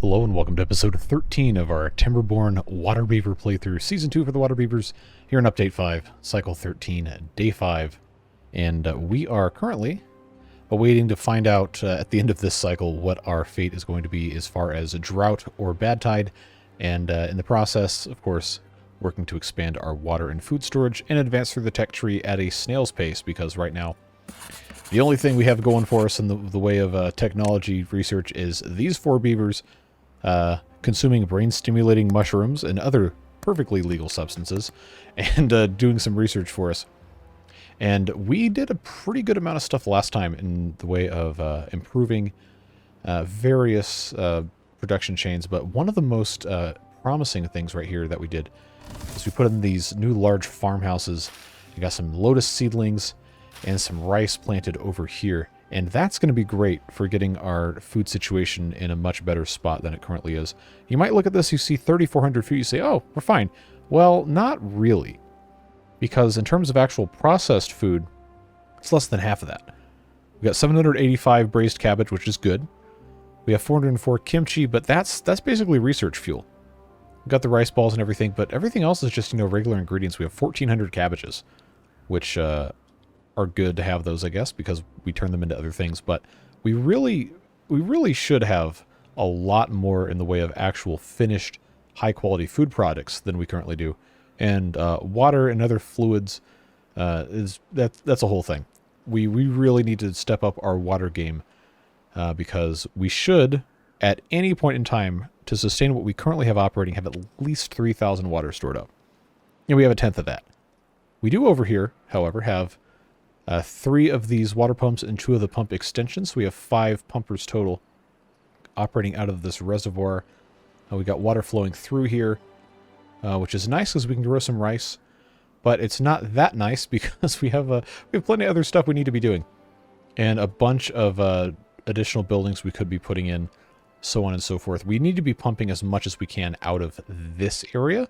Hello and welcome to episode 13 of our Timberborn Waterbeaver playthrough, Season 2 for the Waterbeavers, here in Update 5, Cycle 13, Day 5. And we are currently awaiting to find out at the end of this cycle what our fate is going to be as far as a drought or bad tide, and in the process, of course, working to expand our water and food storage and advance through the tech tree at a snail's pace, because right now the only thing we have going for us in the way of technology research is these 4 beavers consuming brain-stimulating mushrooms and other perfectly legal substances, and doing some research for us. And we did a pretty good amount of stuff last time in the way of improving various production chains, but one of the most promising things right here that we did is we put in these new large farmhouses. We got some lotus seedlings and some rice planted over here. And that's going to be great for getting our food situation in a much better spot than it currently is. You might look at this, you see 3,400 feet, you say, oh, we're fine. Well, not really. Because in terms of actual processed food, it's less than half of that. We got 785 braised cabbage, which is good. We have 404 kimchi, but that's basically research fuel. We've got the rice balls and everything, but everything else is just, regular ingredients. We have 1,400 cabbages, which are good to have those, I guess, because we turn them into other things. But we really should have a lot more in the way of actual finished high-quality food products than we currently do. And water and other fluids that's a whole thing. We really need to step up our water game because we should, at any point in time, to sustain what we currently have operating, have at least 3,000 water stored up. And we have a tenth of that. We do over here, however, have 3 of these water pumps and 2 of the pump extensions. So we have 5 pumpers total operating out of this reservoir. We got water flowing through here, which is nice because we can grow some rice. But it's not that nice because we have plenty of other stuff we need to be doing. And a bunch of additional buildings we could be putting in, so on and so forth. We need to be pumping as much as we can out of this area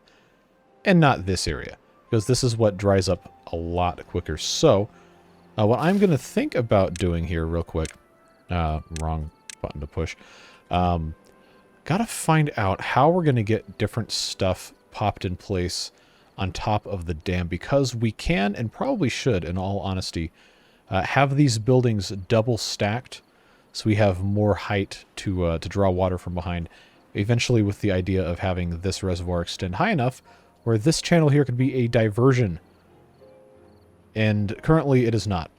and not this area, because this is what dries up a lot quicker. So what I'm going to think about doing here real quick, wrong button to push, gotta find out how we're going to get different stuff popped in place on top of the dam, because we can, and probably should, in all honesty, have these buildings double stacked so we have more height to draw water from behind, eventually with the idea of having this reservoir extend high enough where this channel here could be a diversion. And currently it is not.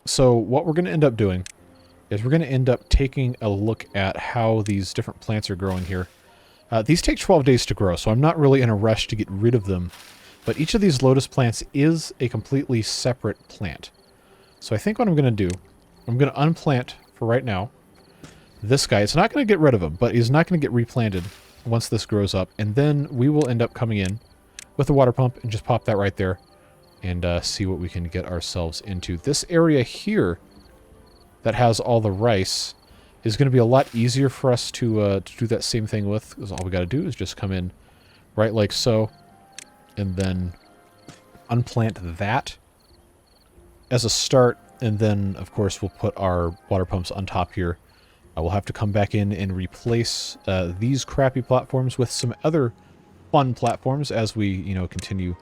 So what we're going to end up doing is we're going to end up taking a look at how these different plants are growing here. These take 12 days to grow, so I'm not really in a rush to get rid of them. But each of these lotus plants is a completely separate plant. So I think what I'm going to do, I'm going to unplant for right now this guy. It's not going to get rid of him, but he's not going to get replanted once this grows up. And then we will end up coming in with a water pump and just pop that right there and see what we can get ourselves into. This area here that has all the rice is going to be a lot easier for us to do that same thing with, because all we got to do is just come in right like so, and then unplant that as a start, and then, of course, we'll put our water pumps on top here. We'll have to come back in and replace these crappy platforms with some other fun platforms as we, continue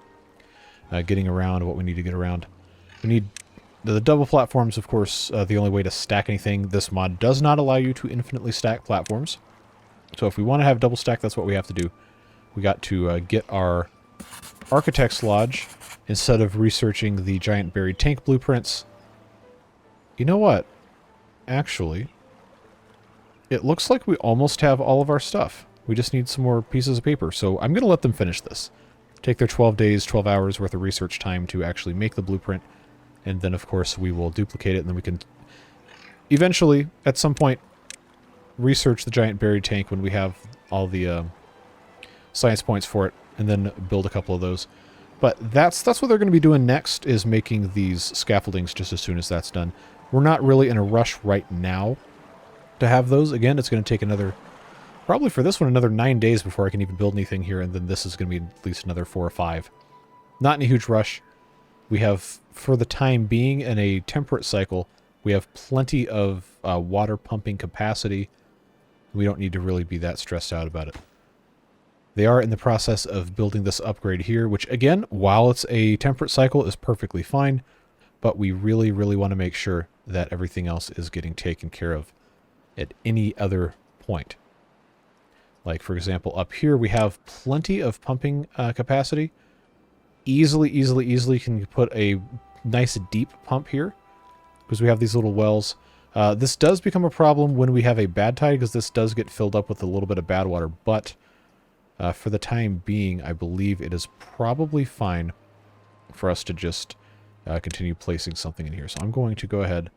getting around what we need to get around. We need the double platforms, of course, the only way to stack anything. This mod does not allow you to infinitely stack platforms. So if we want to have double stack, that's what we have to do. We got to get our Architect's Lodge instead of researching the giant buried tank blueprints. You know what? Actually, it looks like we almost have all of our stuff. We just need some more pieces of paper. So I'm going to let them finish this. Take their 12 days, 12 hours worth of research time to actually make the blueprint. And then, of course, we will duplicate it, and then we can eventually, at some point, research the giant buried tank when we have all the science points for it, and then build a couple of those. But that's what they're going to be doing next, is making these scaffoldings just as soon as that's done. We're not really in a rush right now to have those. Again, it's going to take probably for this one, another 9 days before I can even build anything here, and then this is going to be at least another 4 or 5. Not in a huge rush. We have, for the time being, in a temperate cycle, we have plenty of water pumping capacity We don't need to really be that stressed out about it. They are in the process of building this upgrade here, which again, while it's a temperate cycle, is perfectly fine, but we really, really want to make sure that everything else is getting taken care of at any other point. Like, for example, up here we have plenty of pumping capacity. Easily can put a nice deep pump here because we have these little wells. This does become a problem when we have a bad tide because this does get filled up with a little bit of bad water, but for the time being, I believe it is probably fine for us to just continue placing something in here. So I'm going to go ahead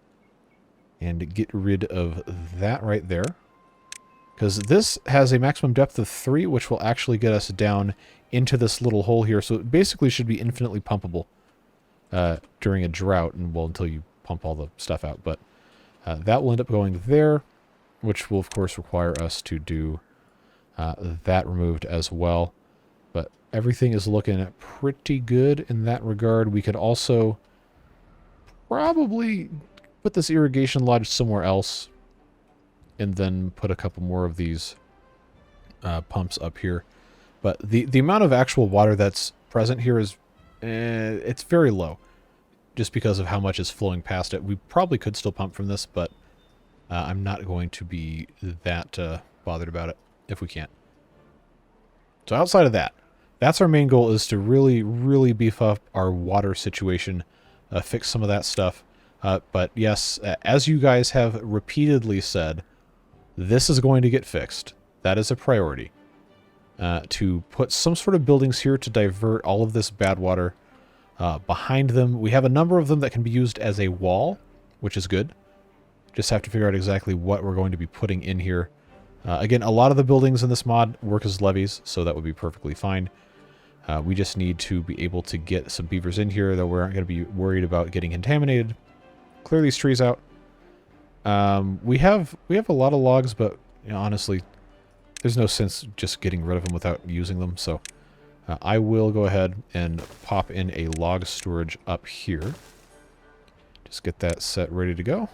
and get rid of that right there, because this has a maximum depth of 3, which will actually get us down into this little hole here. So it basically should be infinitely pumpable during a drought, and well, until you pump all the stuff out. But that will end up going there, which will, of course, require us to do that removed as well. But everything is looking pretty good in that regard. We could also probably put this irrigation lodge somewhere else and then put a couple more of these pumps up here. But the amount of actual water that's present here is it's very low, just because of how much is flowing past it. We probably could still pump from this, but I'm not going to be that bothered about it if we can't. So outside of that, that's our main goal, is to really, really beef up our water situation, fix some of that stuff. But yes, as you guys have repeatedly said, this is going to get fixed. That is a priority. To put some sort of buildings here to divert all of this bad water behind them. We have a number of them that can be used as a wall, which is good. Just have to figure out exactly what we're going to be putting in here. Again, a lot of the buildings in this mod work as levees, so that would be perfectly fine. We just need to be able to get some beavers in here, though we aren't going to be worried about getting contaminated. Clear these trees out. We have a lot of logs, but you know, honestly, there's no sense just getting rid of them without using them. So I will go ahead and pop in a log storage up here. Just get that set ready to go.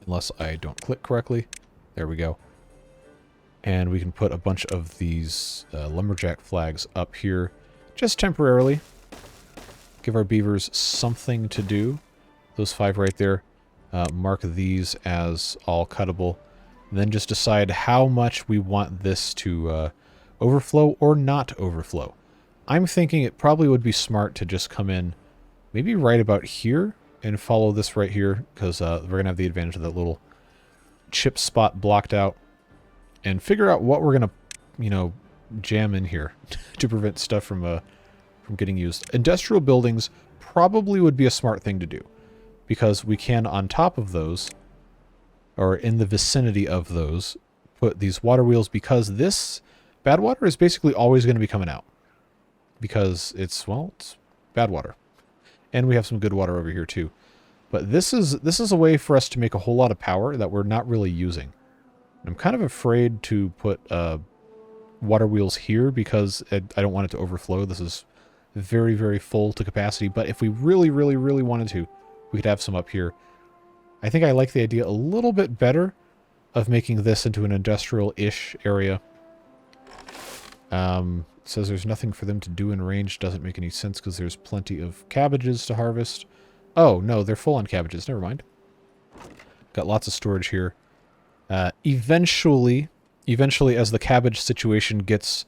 Unless I don't click correctly. There we go. And we can put a bunch of these lumberjack flags up here just temporarily. Give our beavers something to do. Those 5 right there. Mark these as all cuttable. And then just decide how much we want this to overflow or not overflow. I'm thinking it probably would be smart to just come in maybe right about here and follow this right here, because we're going to have the advantage of that little chip spot blocked out, and figure out what we're going to, you know, jam in here to prevent stuff from getting used. Industrial buildings probably would be a smart thing to do, because we can, on top of those, or in the vicinity of those, put these water wheels, because this bad water is basically always going to be coming out. Because it's, well, it's bad water. And we have some good water over here too. But this is a way for us to make a whole lot of power that we're not really using. I'm kind of afraid to put water wheels here because I don't want it to overflow. This is very, very full to capacity. But if we really, really, really wanted to, we could have some up here. I think I like the idea a little bit better of making this into an industrial-ish area. It says there's nothing for them to do in range. Doesn't make any sense because there's plenty of cabbages to harvest. Oh, no, they're full on cabbages. Never mind. Got lots of storage here. Eventually, as the cabbage situation gets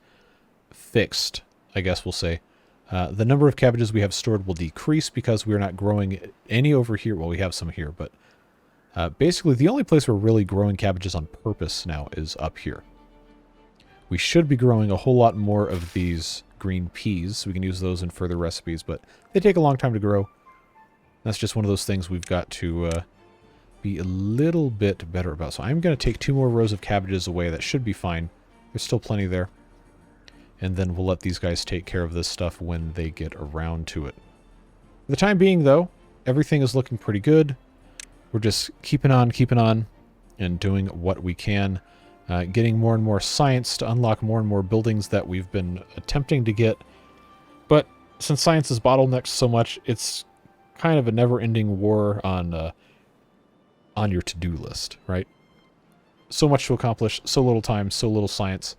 fixed, I guess we'll say, the number of cabbages we have stored will decrease because we're not growing any over here. Well, we have some here, but basically the only place we're really growing cabbages on purpose now is up here. We should be growing a whole lot more of these green peas, so we can use those in further recipes, but they take a long time to grow. That's just one of those things we've got to be a little bit better about. So I'm going to take 2 more rows of cabbages away. That should be fine. There's still plenty there. And then we'll let these guys take care of this stuff when they get around to it. For the time being, though, everything is looking pretty good. We're just keeping on, and doing what we can. Getting more and more science to unlock more and more buildings that we've been attempting to get. But since science is bottlenecked so much, it's kind of a never-ending war on your to-do list, right? so much to accomplish, so little time, so little science.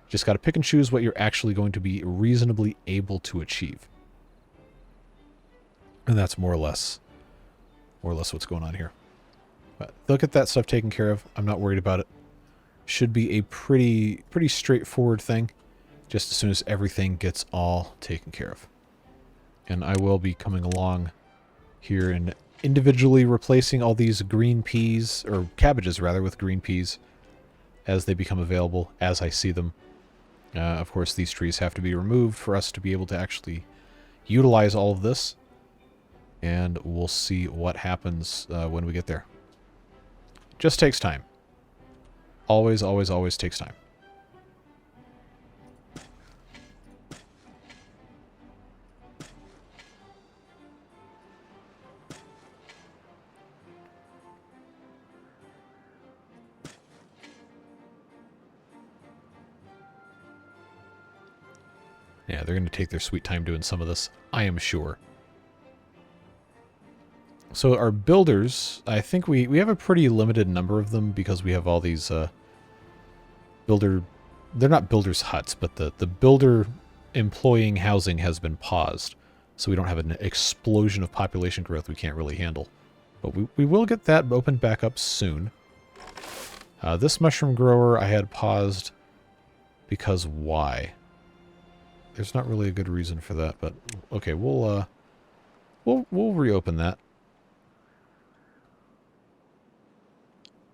Just got to pick and choose what you're actually going to be reasonably able to achieve. And that's more or less what's going on here. But they'll get that stuff taken care of. I'm not worried about it. Should be a pretty straightforward thing, just as soon as everything gets all taken care of. And I will be coming along here and individually replacing all these green peas, or cabbages rather, with green peas as they become available, as I see them. Of course, these trees have to be removed for us to be able to actually utilize all of this. And we'll see what happens when we get there. Just takes time. Always, always, always takes time. Yeah, they're going to take their sweet time doing some of this, I am sure. So our builders, I think we have a pretty limited number of them because we have all these builder... They're not builders' huts, but the builder employing housing has been paused. So we don't have an explosion of population growth we can't really handle. But we will get that opened back up soon. This mushroom grower I had paused because why? There's not really a good reason for that, but okay, we'll reopen that.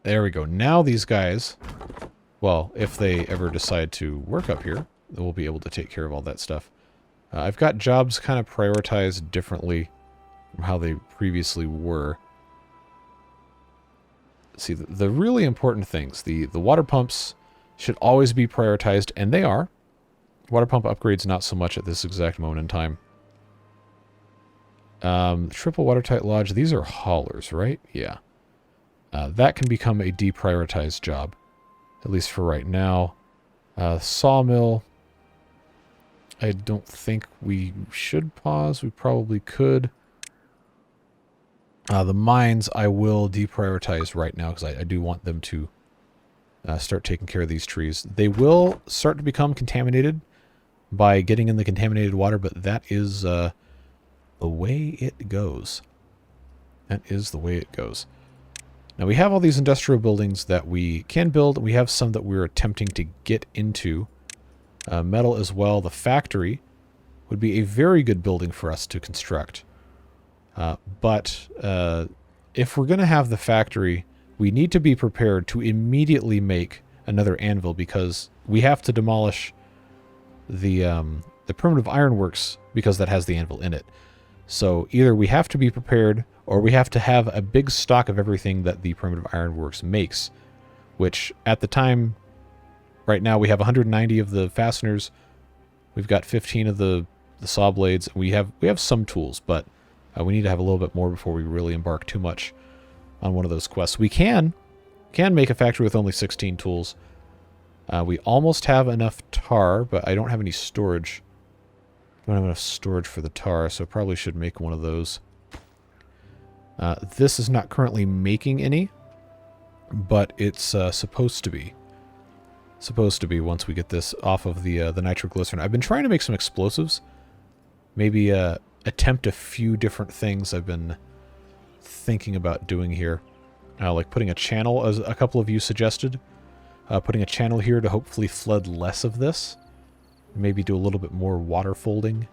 There we go. Now these guys, well, if they ever decide to work up here, we'll be able to take care of all that stuff. I've got jobs kind of prioritized differently from how they previously were. See, the really important things, the water pumps should always be prioritized, and they are. Water pump upgrades, not so much at this exact moment in time. Triple watertight lodge, these are haulers, right? Yeah. That can become a deprioritized job, at least for right now. Sawmill, I don't think we should pause. We probably could. The mines I will deprioritize right now because I do want them to start taking care of these trees. They will start to become contaminated by getting in the contaminated water, but that is the way it goes. That is the way it goes. Now we have all these industrial buildings that we can build. We have some that we're attempting to get into. Metal as well. The factory would be a very good building for us to construct. But if we're going to have the factory, we need to be prepared to immediately make another anvil because we have to demolish the primitive ironworks because that has the anvil in it. So either we have to be prepared or we have to have a big stock of everything that the primitive ironworks makes, which at the time, right now we have 190 of the fasteners, we've got 15 of the saw blades, we have some tools, but we need to have a little bit more before we really embark too much on one of those quests. We can make a factory with only 16 tools. We almost have enough tar, but I don't have any storage. I don't have enough storage for the tar, so I probably should make one of those. This is not currently making any, but it's supposed to be. Supposed to be once we get this off of the nitroglycerin. I've been trying to make some explosives. Maybe attempt a few different things I've been thinking about doing here. Like putting a channel, as a couple of you suggested. Putting a channel here to hopefully flood less of this. Maybe do a little bit more water folding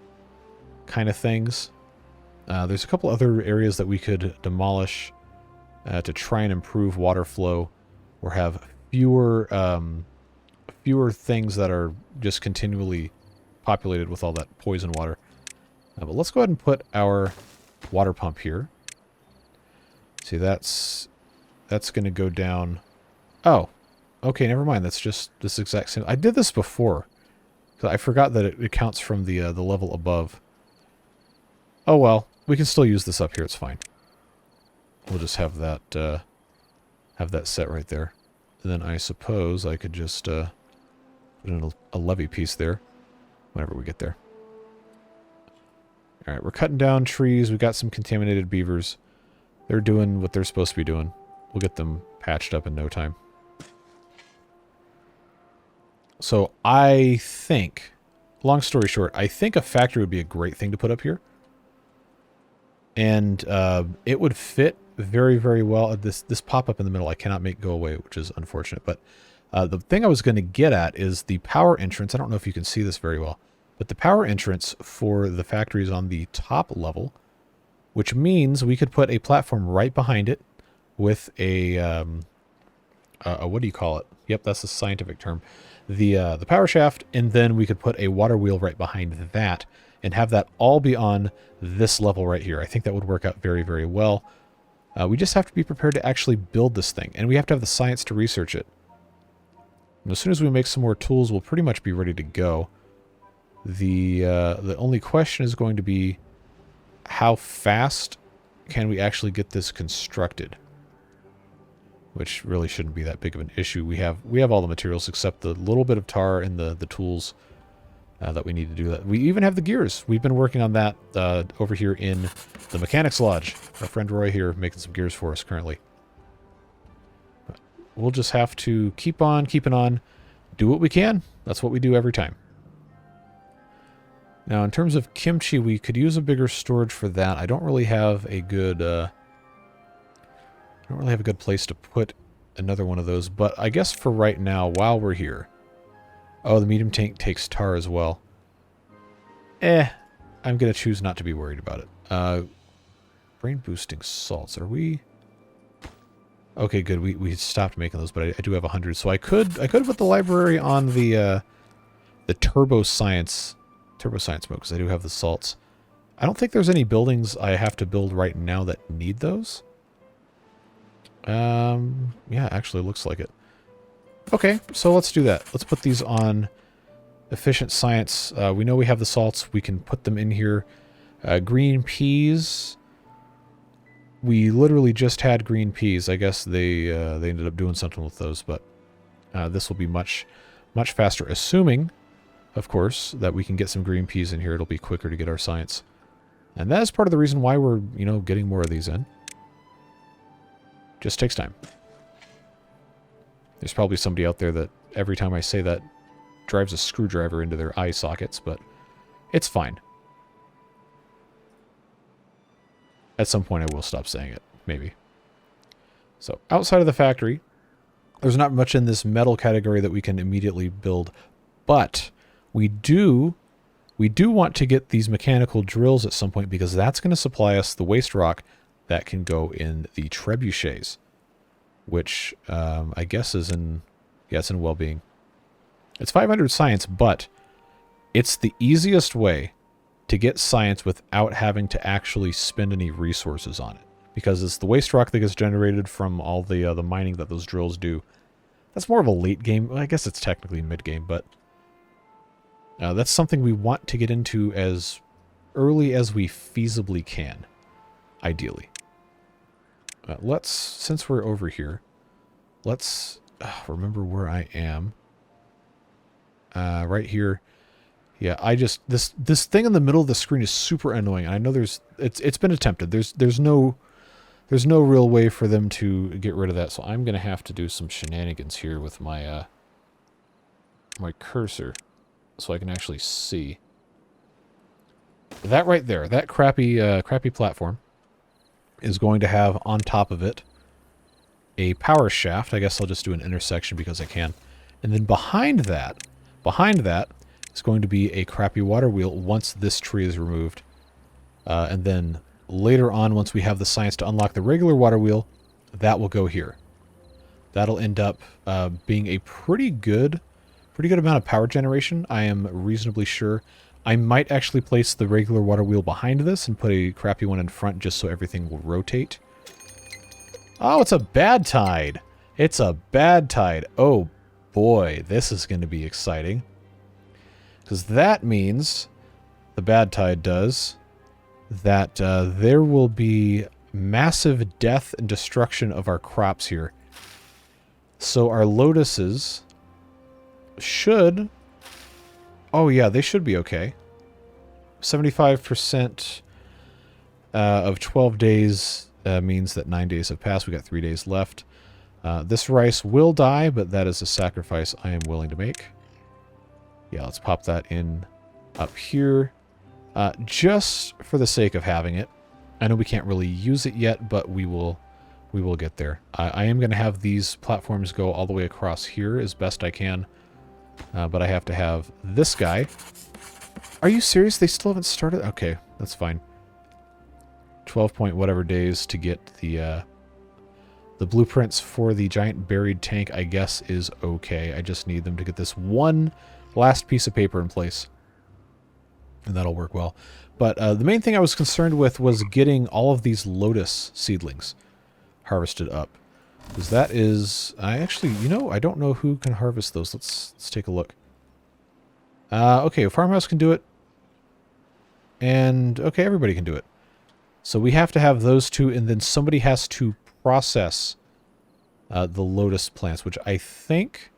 kind of things. There's a couple other areas that we could demolish to try and improve water flow or have fewer things that are just continually populated with all that poison water. But let's go ahead and put our water pump here. See, that's going to go down. Oh, okay, never mind. That's just this exact same. I did this before. I forgot that it counts from the level above. Oh well, we can still use this up here. It's fine. We'll just have that set right there. And then I suppose I could just put in a levee piece there whenever we get there. All right, we're cutting down trees. We've got some contaminated beavers. They're doing what they're supposed to be doing. We'll get them patched up in no time. So I think, long story short, I think a factory would be a great thing to put up here. And it would fit very, very well. This pop-up in the middle I cannot make go away, which is unfortunate. But the thing I was going to get at is the power entrance. I don't know if you can see this very well, but the power entrance for the factory is on the top level, which means we could put a platform right behind it with a what do you call it? Yep, that's the scientific term. The power shaft, and then we could put a water wheel right behind that and have that all be on this level right here. I think that would work out very, very well. We just have to be prepared to actually build this thing, and we have to have the science to research it. And as soon as we make some more tools, we'll pretty much be ready to go. The only question is going to be how fast can we actually get this constructed? Which really shouldn't be that big of an issue. We have all the materials except the little bit of tar and the tools that we need to do that. We even have the gears. We've been working on that over here in the Mechanics Lodge. Our friend Roy here making some gears for us currently. We'll just have to keep on keeping on, do what we can. That's what we do every time. Now, in terms of kimchi, we could use a bigger storage for that. I don't really have a good place to put another one of those, but I guess for right now, while we're here. Oh, the medium tank takes tar as well. I'm going to choose not to be worried about it. Brain boosting salts. Are we... Okay, good. We stopped making those, but I do have 100. So I could put the library on the turbo science mode, because I do have the salts. I don't think there's any buildings I have to build right now that need those. Yeah, actually looks like it. Okay, so let's do that. Let's put these on efficient science. We know we have the salts. We can put them in here. Green peas. We literally just had green peas. I guess they ended up doing something with those, but this will be much, much faster. Assuming, of course, that we can get some green peas in here. It'll be quicker to get our science. And that is part of the reason why we're, getting more of these in. Just takes time. There's probably somebody out there that every time I say that drives a screwdriver into their eye sockets, but it's fine. At some point I will stop saying it, maybe. So outside of the factory, there's not much in this metal category that we can immediately build, but we do want to get these mechanical drills at some point, because that's going to supply us the waste rock that can go in the trebuchets, which I guess is in, it's in well-being. It's 500 science, but it's the easiest way to get science without having to actually spend any resources on it, because it's the waste rock that gets generated from all the mining that those drills do. That's more of a late game. Well, I guess it's technically mid-game, but that's something we want to get into as early as we feasibly can, ideally. Since we're over here, let's remember where I am. Right here. Yeah, this thing in the middle of the screen is super annoying. I know it's been attempted. There's no real way for them to get rid of that. So I'm gonna have to do some shenanigans here with my my cursor, so I can actually see that right there. That crappy platform is going to have on top of it a power shaft. I guess I'll just do an intersection because I can. And then behind that is going to be a crappy water wheel once this tree is removed. And then later on, once we have the science to unlock the regular water wheel, that will go here. That'll end up being a pretty good amount of power generation. I am reasonably sure. I might actually place the regular water wheel behind this and put a crappy one in front just so everything will rotate. Oh, it's a bad tide. It's a bad tide. Oh boy, this is going to be exciting. Because that means, the bad tide does, that there will be massive death and destruction of our crops here. So our lotuses should... Oh yeah, they should be okay. 75% of 12 days means that 9 days have passed. We got 3 days left. This rice will die, but that is a sacrifice I am willing to make. Yeah, let's pop that in up here. Just for the sake of having it. I know we can't really use it yet, but we will get there. I am going to have these platforms go all the way across here as best I can. But I have to have this guy. Are you serious? They still haven't started? Okay, that's fine. 12 point whatever days to get the blueprints for the giant buried tank, I guess, is okay. I just need them to get this one last piece of paper in place. And that'll work well. But the main thing I was concerned with was getting all of these lotus seedlings harvested up. Because that is... I actually... You know, I don't know who can harvest those. Let's take a look. Okay, farmhouse can do it. And, okay, everybody can do it. So we have to have those two, and then somebody has to process the lotus plants, which I think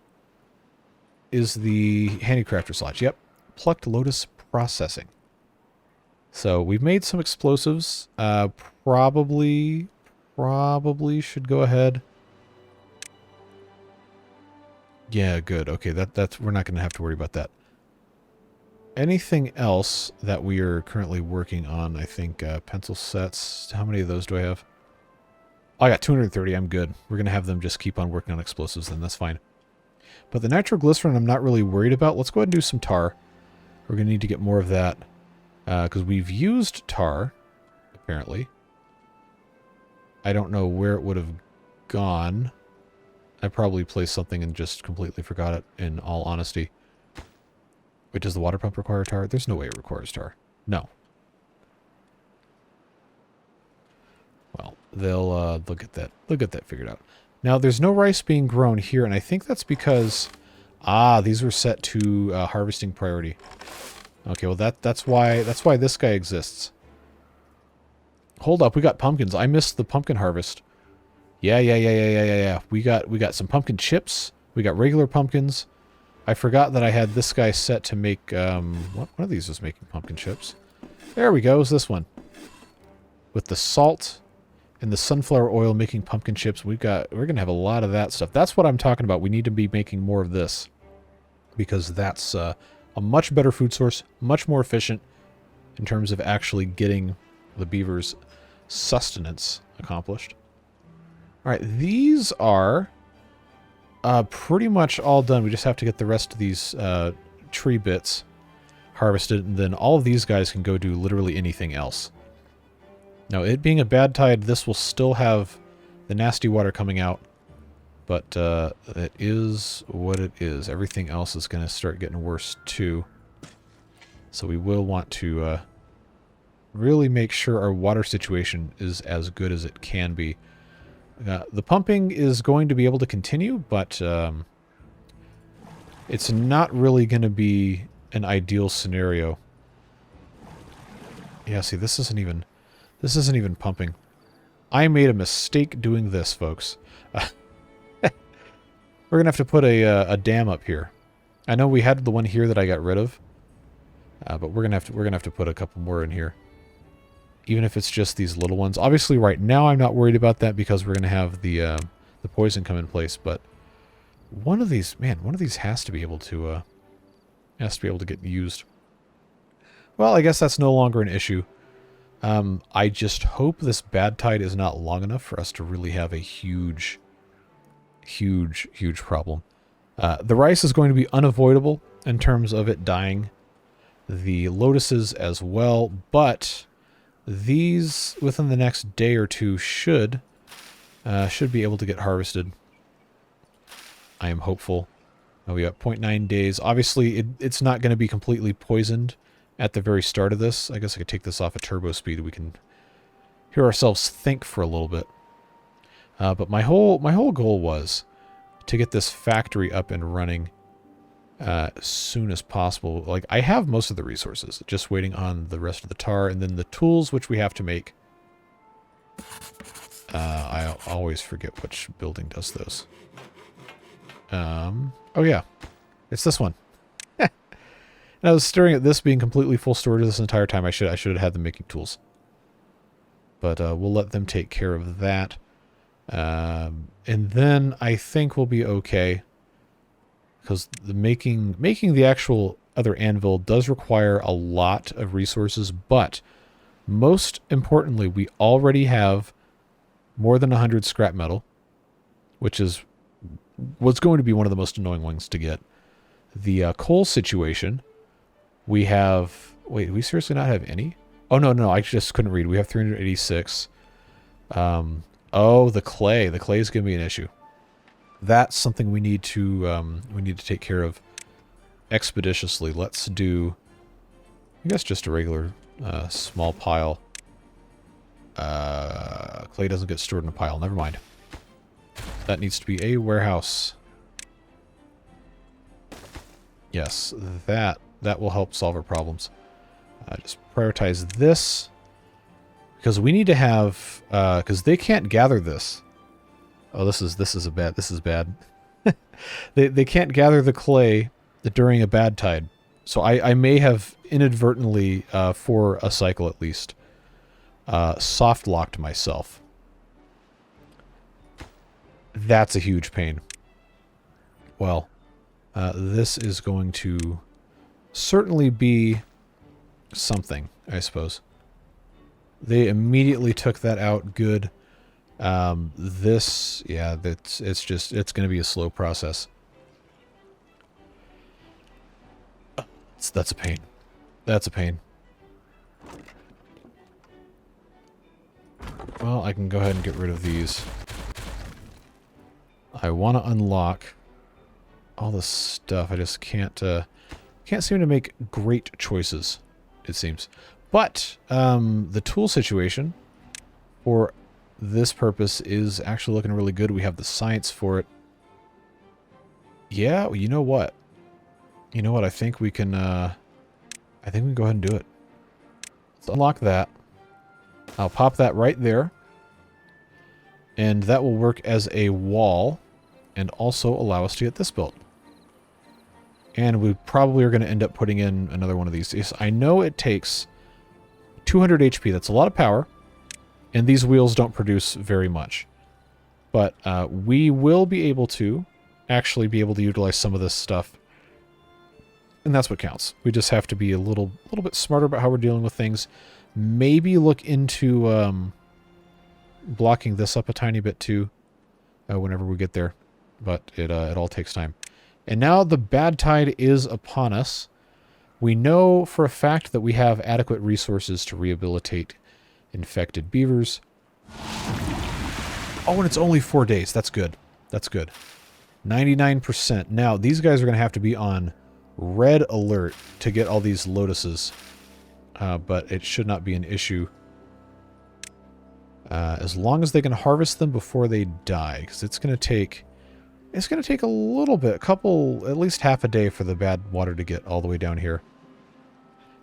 is the handicrafter slot. Yep, plucked lotus processing. So we've made some explosives. Probably should go ahead. Yeah, good. Okay, that's we're not going to have to worry about that. Anything else that we are currently working on? I think pencil sets. How many of those do I have? Oh, I got 230. I'm good. We're going to have them just keep on working on explosives, then that's fine. But the nitroglycerin I'm not really worried about. Let's go ahead and do some tar. We're going to need to get more of that. Because we've used tar, apparently. I don't know where it would have gone. I probably placed something and just completely forgot it, in all honesty. Wait, does the water pump require tar? There's no way it requires tar. No. Well, they'll get that. They'll get that figured out. Now, there's no rice being grown here, and I think that's because these were set to harvesting priority. Okay, well that's why this guy exists. Hold up, we got pumpkins. I missed the pumpkin harvest. Yeah. We got some pumpkin chips. We got regular pumpkins. I forgot that I had this guy set to make, one of these was making pumpkin chips. There we go, is this one. With the salt and the sunflower oil making pumpkin chips, we're going to have a lot of that stuff. That's what I'm talking about. We need to be making more of this. Because that's a much better food source, much more efficient in terms of actually getting the beavers' sustenance accomplished. Alright, these are... pretty much all done. We just have to get the rest of these tree bits harvested, and then all of these guys can go do literally anything else. Now, it being a bad tide, this will still have the nasty water coming out, but it is what it is. Everything else is going to start getting worse, too. So we will want to really make sure our water situation is as good as it can be. The pumping is going to be able to continue, but it's not really going to be an ideal scenario. Yeah, see, this isn't even pumping. I made a mistake doing this, folks. We're gonna have to put a dam up here. I know we had the one here that I got rid of, but we're gonna have to put a couple more in here. Even if it's just these little ones. Obviously, right now I'm not worried about that because we're going to have the poison come in place. But one of these has to be able to get used. Well, I guess that's no longer an issue. I just hope this bad tide is not long enough for us to really have a huge problem. The rice is going to be unavoidable in terms of it dying. The lotuses as well, but these, within the next day or two, should be able to get harvested. I am hopeful. We got 0.9 days. Obviously, it's not going to be completely poisoned at the very start of this. I guess I could take this off at turbo speed. We can hear ourselves think for a little bit. But my whole goal was to get this factory up and running as soon as possible. Like, I have most of the resources, just waiting on the rest of the tar, and then the tools which we have to make. I always forget which building does those. Oh yeah, it's this one. And I was staring at this being completely full storage this entire time. I should have had them making tools. But we'll let them take care of that. And then I think we'll be okay. Because the making the actual other anvil does require a lot of resources, but most importantly, we already have more than 100 scrap metal, which is what's going to be one of the most annoying ones to get. The coal situation, we have... Wait, do we seriously not have any? Oh, no, I just couldn't read. We have 386. Oh, the clay. The clay is going to be an issue. That's something we need to take care of expeditiously. Let's do, I guess, just a regular small pile. Clay doesn't get stored in a pile. Never mind. That needs to be a warehouse. Yes, that will help solve our problems. Just prioritize this because we need to have because they can't gather this. Oh, this is bad. they can't gather the clay during a bad tide. So I may have inadvertently for a cycle at least soft locked myself. That's a huge pain. Well, this is going to certainly be something, I suppose. They immediately took that out. Good. This, yeah, it's going to be a slow process. That's a pain. That's a pain. Well, I can go ahead and get rid of these. I want to unlock all this stuff. I just can't seem to make great choices, it seems. But the tool situation for this purpose is actually looking really good. We have the science for it. Yeah, you know what? You know what? I think we can go ahead and do it. Let's unlock that. I'll pop that right there. And that will work as a wall and also allow us to get this built. And we probably are going to end up putting in another one of these. Yes, I know it takes 200 HP. That's a lot of power. And these wheels don't produce very much. But we will be able to actually be able to utilize some of this stuff. And that's what counts. We just have to be a little bit smarter about how we're dealing with things. Maybe look into blocking this up a tiny bit too whenever we get there. But it all takes time. And now the bad tide is upon us. We know for a fact that we have adequate resources to rehabilitate infected beavers. Oh, and it's only 4 days. That's good. That's good. 99%. Now, these guys are going to have to be on red alert to get all these lotuses. But it should not be an issue. As long as they can harvest them before they die. Because it's going to take... It's going to take a little bit, at least half a day for the bad water to get all the way down here.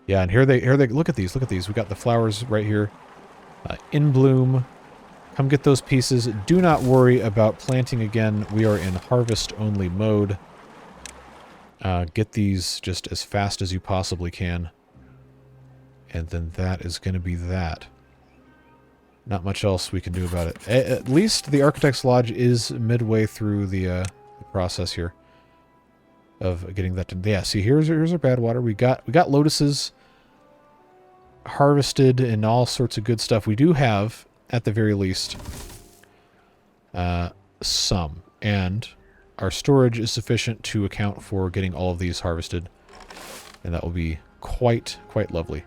Yeah, and here they, look at these. We got the flowers right here. In bloom. Come get those pieces. Do not worry about planting again. We are in harvest only mode. Get these just as fast as you possibly can. And then that is going to be that. Not much else we can do about it. At least the Architect's Lodge is midway through the process here of getting that done. Yeah, see, here's our bad water. We got lotuses harvested and all sorts of good stuff. We do have, at the very least, some. And our storage is sufficient to account for getting all of these harvested. And that will be quite lovely.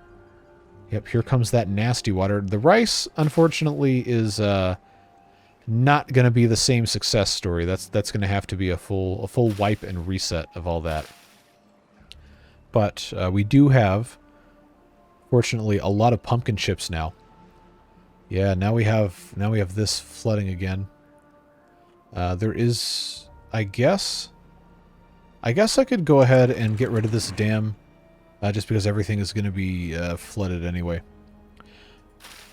Yep, here comes that nasty water. The rice, unfortunately, is not going to be the same success story. That's going to have to be a full wipe and reset of all that. But we do have, fortunately, a lot of pumpkin chips now. Yeah, now we have this flooding again. There is, I guess I could go ahead and get rid of this dam. Just because everything is going to be flooded anyway.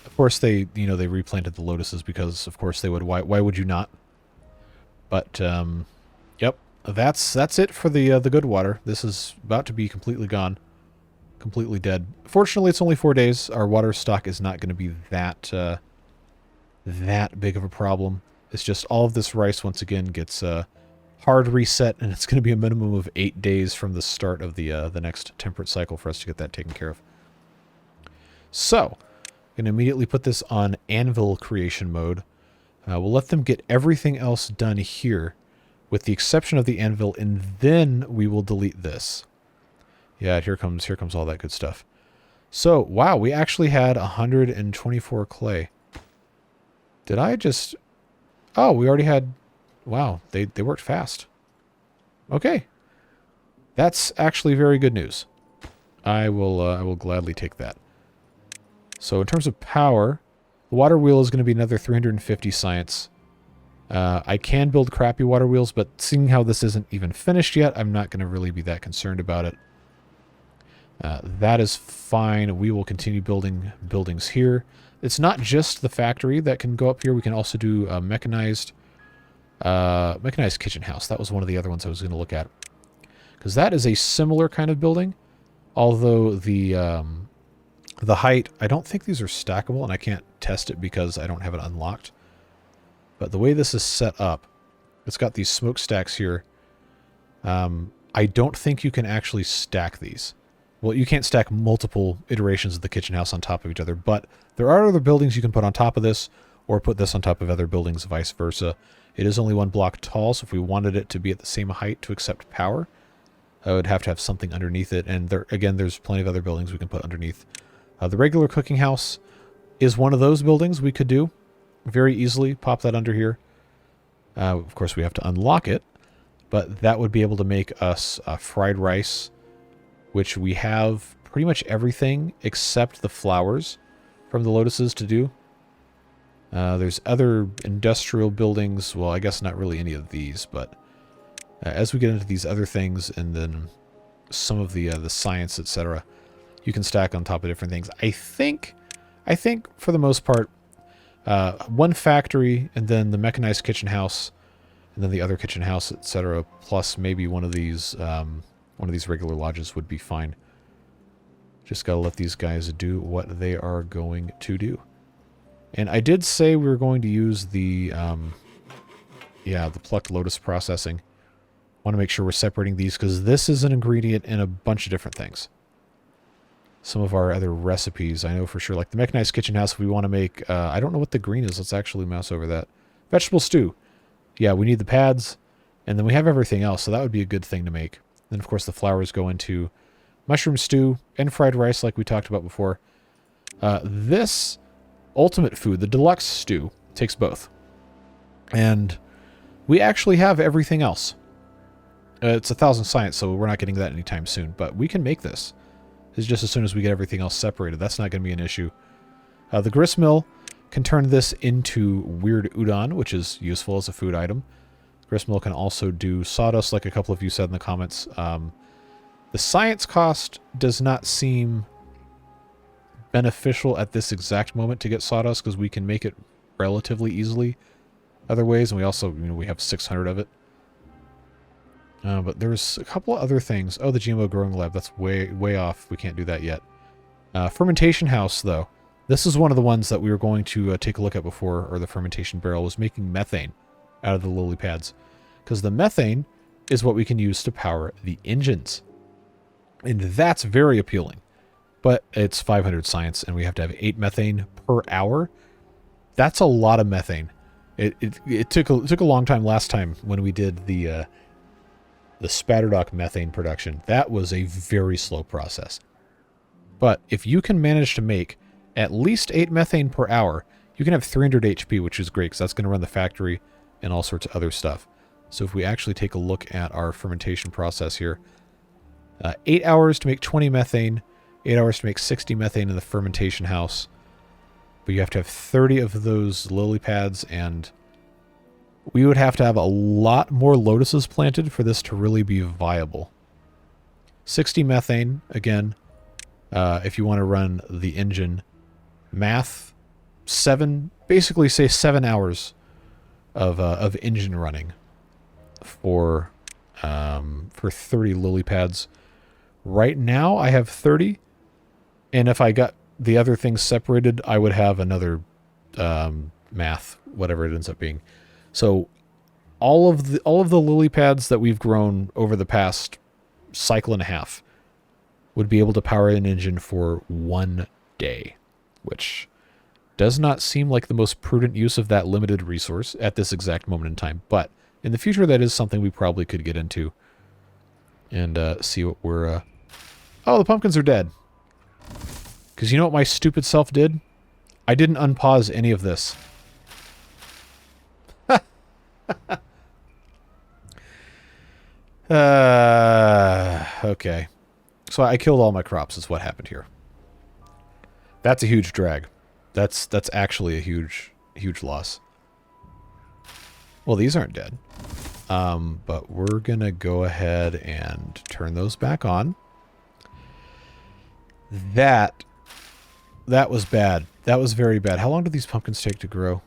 Of course, they replanted the lotuses because, of course, they would. Why would you not? But yep, that's it for the good water. This is about to be completely gone, completely dead. Fortunately, it's only 4 days. Our water stock is not going to be that big of a problem. It's just all of this rice once again gets hard reset, and it's going to be a minimum of 8 days from the start of the next temperate cycle for us to get that taken care of. So, I'm going to immediately put this on anvil creation mode. We'll let them get everything else done here, with the exception of the anvil, and then we will delete this. Yeah, here comes all that good stuff. So, wow, we actually had 124 clay. Did I just... Oh, we already had... Wow, they worked fast. Okay. That's actually very good news. I will gladly take that. So in terms of power, the water wheel is going to be another 350 science. I can build crappy water wheels, but seeing how this isn't even finished yet, I'm not going to really be that concerned about it. That is fine. We will continue building buildings here. It's not just the factory that can go up here. We can also do mechanized kitchen house. That was one of the other ones I was going to look at, because that is a similar kind of building, although the height, I don't think these are stackable, and I can't test it because I don't have it unlocked. But the way this is set up, it's got these smokestacks here. I don't think you can actually stack these. Well, you can't stack multiple iterations of the kitchen house on top of each other, but there are other buildings you can put on top of this, or put this on top of other buildings, vice versa. It is only 1 block tall, so if we wanted it to be at the same height to accept power, I would have to have something underneath it. And there, again, there's plenty of other buildings we can put underneath. The regular cooking house is one of those buildings we could do very easily. Pop that under here. Of course, we have to unlock it, but that would be able to make us fried rice, which we have pretty much everything except the flowers from the lotuses to do. There's other industrial buildings. Well, I guess not really any of these, but as we get into these other things, and then some of the science, etc., you can stack on top of different things. I think for the most part, one factory, and then the mechanized kitchen house, and then the other kitchen house, etc., plus maybe one of these regular lodges would be fine. Just gotta let these guys do what they are going to do. And I did say we were going to use the plucked lotus processing. Want to make sure we're separating these, because this is an ingredient in a bunch of different things. Some of our other recipes, I know for sure, like the mechanized kitchen house, if we want to make, I don't know what the green is. Let's actually mouse over that. Vegetable stew. Yeah, we need the pads, and then we have everything else, so that would be a good thing to make. Then, of course, the flowers go into mushroom stew and fried rice, like we talked about before. This ultimate food, the deluxe stew, takes both. And we actually have everything else. It's 1,000 science, so we're not getting that anytime soon, but we can make this. It's just as soon as we get everything else separated. That's not going to be an issue. The grist mill can turn this into weird udon, which is useful as a food item. Grist mill can also do sawdust, like a couple of you said in the comments. The science cost does not seem beneficial at this exact moment to get sawdust, because we can make it relatively easily other ways, and we also, we have 600 of it. But there's a couple of other things. Oh, the GMO growing lab. That's way off. We can't do that yet. Fermentation house, though. This is one of the ones that we were going to take a look at before, or the fermentation barrel, was making methane out of the lily pads. Because the methane is what we can use to power the engines. And that's very appealing. But it's 500 science, and we have to have 8 methane per hour. That's a lot of methane. It took a long time last time when we did the Spatterdock methane production. That was a very slow process. But if you can manage to make at least 8 methane per hour, you can have 300 HP, which is great, because that's going to run the factory and all sorts of other stuff. So if we actually take a look at our fermentation process here, 8 hours to make 20 methane, 8 hours to make 60 methane in the fermentation house. But you have to have 30 of those lily pads, and we would have to have a lot more lotuses planted for this to really be viable. 60 methane, again, if you want to run the engine. Math, basically say 7 hours of engine running for 30 lily pads. Right now I have 30, and if I got the other things separated, I would have another math, whatever it ends up being. So all of the lily pads that we've grown over the past cycle and a half would be able to power an engine for 1 day, which does not seem like the most prudent use of that limited resource at this exact moment in time. But in the future, that is something we probably could get into and see what we're... Oh, the pumpkins are dead. Because you know what my stupid self did? I didn't unpause any of this. Okay. So I killed all my crops is what happened here. That's a huge drag. That's actually a huge loss. Well, these aren't dead. But we're gonna go ahead and turn those back on. That was bad. That was very bad. How long do these pumpkins take to grow?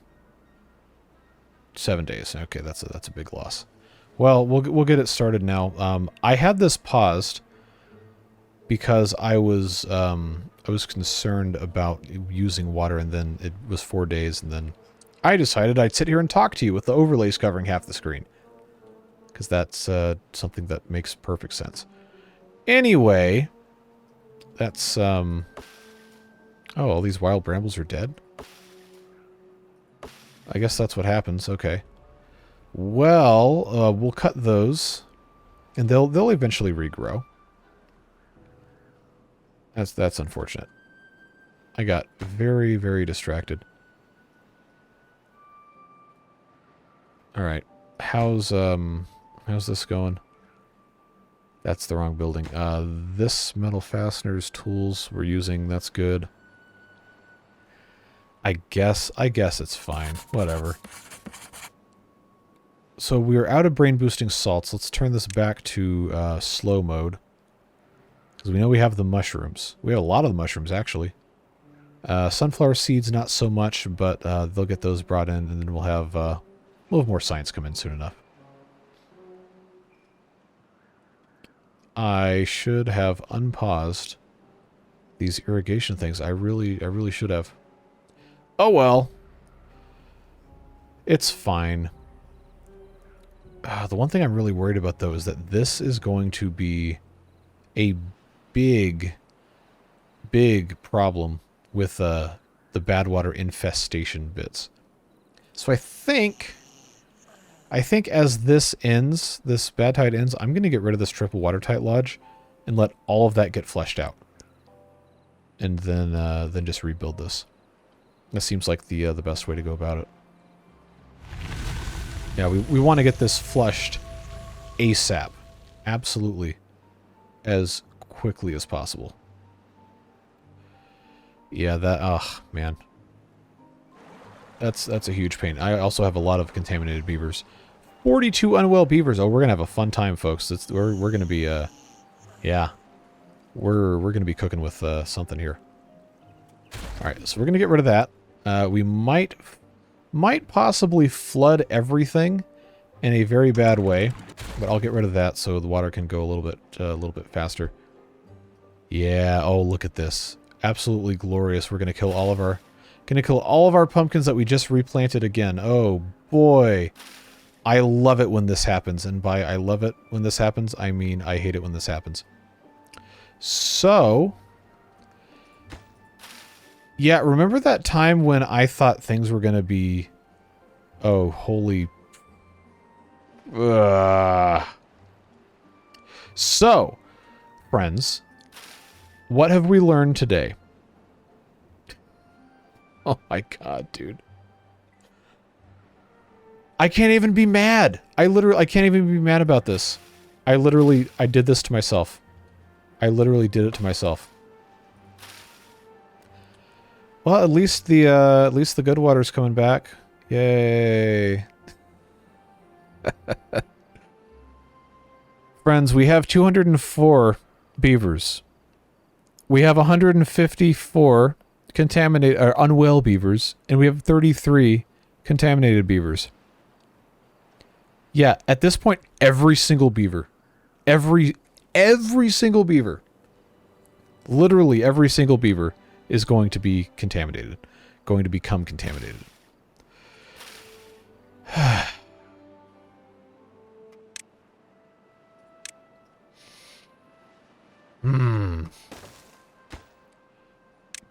7 days. Okay, that's a big loss. Well, we'll get it started now. I had this paused because I was concerned about using water, and then it was 4 days, and then I decided I'd sit here and talk to you with the overlays covering half the screen, because that's something that makes perfect sense. Anyway, that's oh, all these wild brambles are dead. I guess that's what happens. Okay. Well, we'll cut those, and they'll eventually regrow. That's unfortunate. I got very, very distracted. All right. How's this going? That's the wrong building. This metal fasteners tools we're using, that's good. I guess it's fine. Whatever. So we're out of brain boosting salts. Let's turn this back to slow mode. Because we know we have the mushrooms. We have a lot of the mushrooms, actually. Sunflower seeds, not so much, but they'll get those brought in, and then we'll have more science come in soon enough. I should have unpaused these irrigation things. I really should have. Oh well. It's fine. The one thing I'm really worried about, though, is that this is going to be a big problem with the bad water infestation bits. So I think as this ends, this bad tide ends, I'm going to get rid of this triple watertight lodge and let all of that get fleshed out. And then just rebuild this. That seems like the best way to go about it. Yeah, we want to get this flushed ASAP. Absolutely. As quickly as possible. Yeah, man. That's a huge pain. I also have a lot of contaminated beavers. 42 unwell beavers. Oh, we're going to have a fun time, folks. We're going to be, yeah. We're going to be cooking with something here. Alright, so we're going to get rid of that. We might possibly flood everything in a very bad way, but I'll get rid of that so the water can go a little bit faster. Yeah, oh, look at this. Absolutely glorious. We're going to kill all of our pumpkins that we just replanted again. Oh boy. I love it when this happens, and by I love it when this happens, I mean I hate it when this happens. So, yeah, remember that time when I thought things were going to be... Oh, holy... So, friends, what have we learned today? Oh my god, dude. I can't even be mad. I can't even be mad about this. I did this to myself. I literally did it to myself. Well, at least the good water's coming back. Yay. Friends, we have 204 beavers. We have 154 contaminated or unwell beavers, and we have 33 contaminated beavers. Yeah, at this point, every single beaver, every single beaver, literally every single beaver is going to be contaminated, going to become contaminated.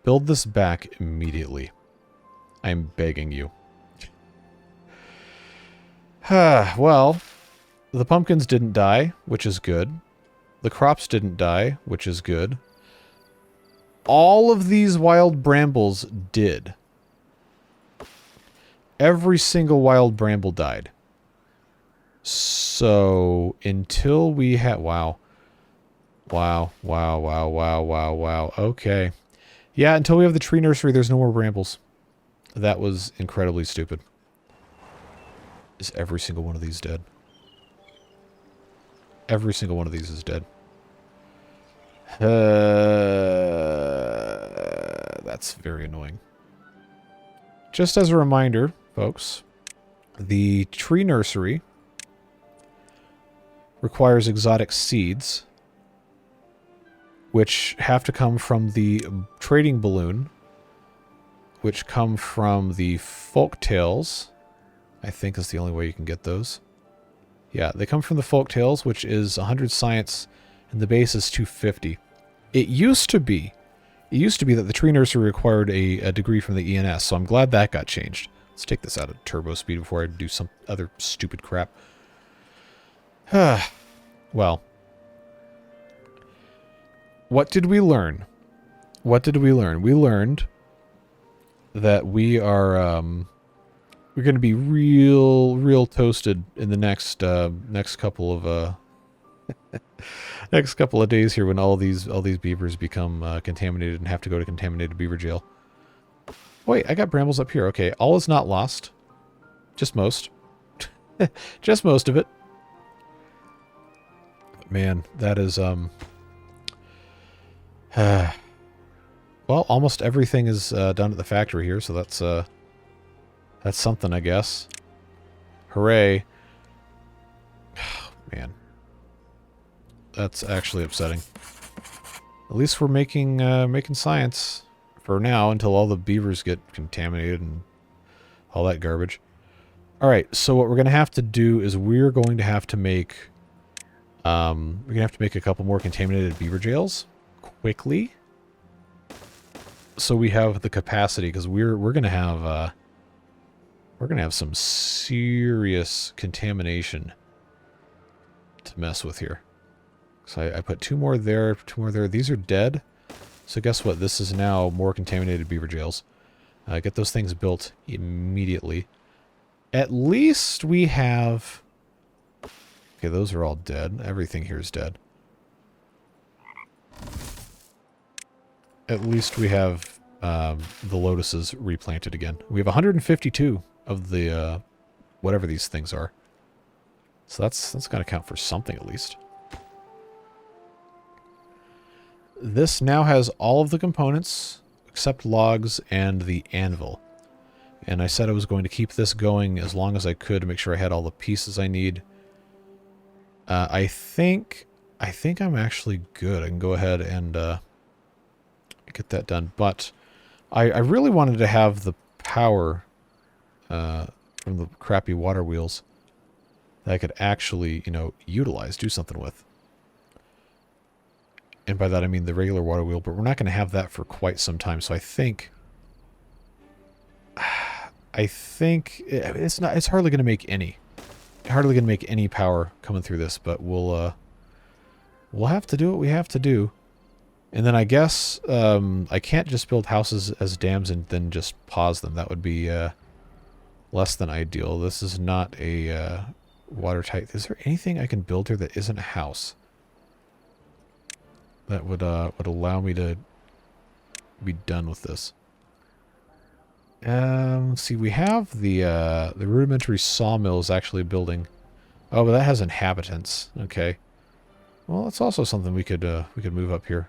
Build this back immediately. I'm begging you. Well, the pumpkins didn't die, which is good. The crops didn't die, which is good. All of these wild brambles did. Every single wild bramble died. So, until we had... Wow. Wow. Okay. Yeah, until we have the tree nursery, there's no more brambles. That was incredibly stupid. Is every single one of these dead? Every single one of these is dead. That's very annoying. Just as a reminder, folks, the tree nursery requires exotic seeds, which have to come from the trading balloon, which come from the folktales. I think is the only way you can get those. Yeah, they come from the folktales, which is 100 science, and the base is 250. It used to be that the tree nursery required a degree from the ENS, so I'm glad that got changed. Let's take this out of turbo speed before I do some other stupid crap. Well, what did we learn? What did we learn? We learned that we are we're going to be real toasted in the next couple of next couple of days here when all these beavers become contaminated and have to go to contaminated beaver jail. Wait, I got brambles up here. Okay, all is not lost. Just most. Just most of it. Man, that is well, almost everything is done at the factory here, so that's something, I guess. Hooray. Oh, man. That's actually upsetting. At least we're making science for now until all the beavers get contaminated and all that garbage. Alright, so what we're going to have to do is we're going to have to make a couple more contaminated beaver jails quickly. So we have the capacity, because we're going to have some serious contamination to mess with here. So I put 2 more there, 2 more there. These are dead. So guess what? This is now more contaminated beaver jails. Get those things built immediately. At least we have... Okay, those are all dead. Everything here is dead. At least we have the lotuses replanted again. We have 152 of the whatever these things are. So that's got to count for something at least. This now has all of the components except logs and the anvil. And I said I was going to keep this going as long as I could to make sure I had all the pieces I need. I think I'm actually good. I can go ahead and get that done. But I really wanted to have the power from the crappy water wheels that I could actually, utilize, do something with. And by that I mean the regular water wheel, but we're not going to have that for quite some time. So I think it's hardly going to make any. Hardly going to make any power coming through this, but we'll have to do what we have to do. And then I guess I can't just build houses as dams and then just pause them. That would be less than ideal. This is not a watertight. Is there anything I can build here that isn't a house that would allow me to be done with this? Let's see, we have the rudimentary sawmill is actually building. Oh, but that has inhabitants. Okay. Well, that's also something we could move up here.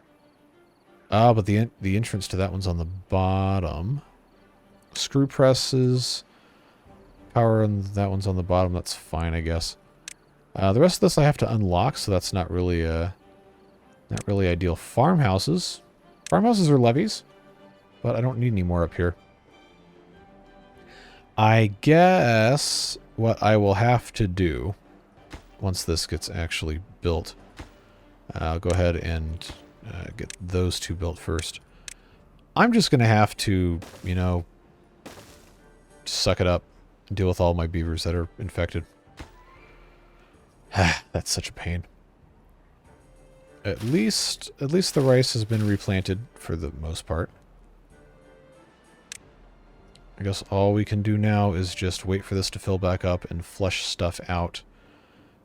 But the entrance to that one's on the bottom. Screw presses. Power on that one's on the bottom. That's fine, I guess. The rest of this I have to unlock, so that's not really ideal. Farmhouses. Farmhouses are levees, but I don't need any more up here. I guess what I will have to do once this gets actually built, I'll go ahead and get those 2 built first. I'm just going to have to, you know, suck it up and deal with all my beavers that are infected. That's such a pain. At least the rice has been replanted for the most part. I guess all we can do now is just wait for this to fill back up and flush stuff out.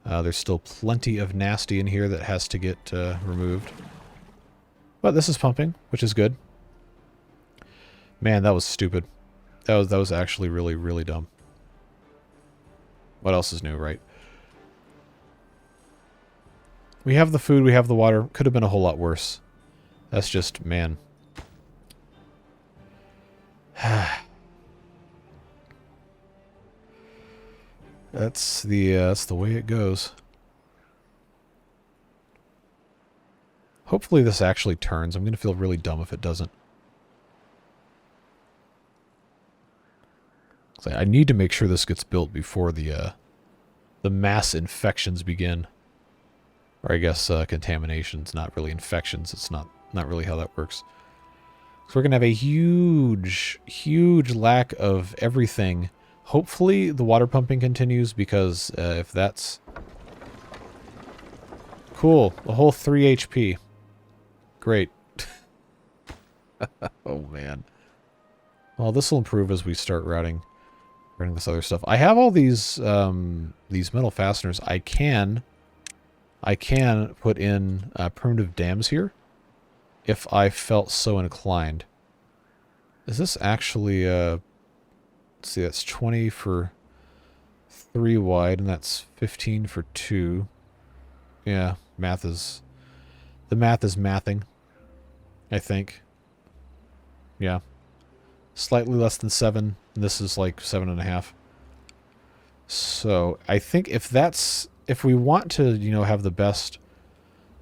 There's still plenty of nasty in here that has to get removed. But this is pumping, which is good. Man, that was stupid. That was actually really, really dumb. What else is new, right? We have the food, we have the water. Could have been a whole lot worse. That's just, man. That's the way it goes. Hopefully this actually turns. I'm going to feel really dumb if it doesn't. I need to make sure this gets built before the mass infections begin. Or I guess contaminations, not really infections. It's not really how that works. So we're going to have a huge, huge lack of everything. Hopefully the water pumping continues, because if that's... Cool. A whole 3 HP. Great. Oh, man. Well, this will improve as we start routing this other stuff. I have all these metal fasteners. I can put in primitive dams here if I felt so inclined. Is this actually... let's see, that's 20 for 3 wide, and that's 15 for 2. Yeah, the math is mathing, I think. Yeah. Slightly less than 7, and this is like 7.5. So, I think if we want to, you know, have the best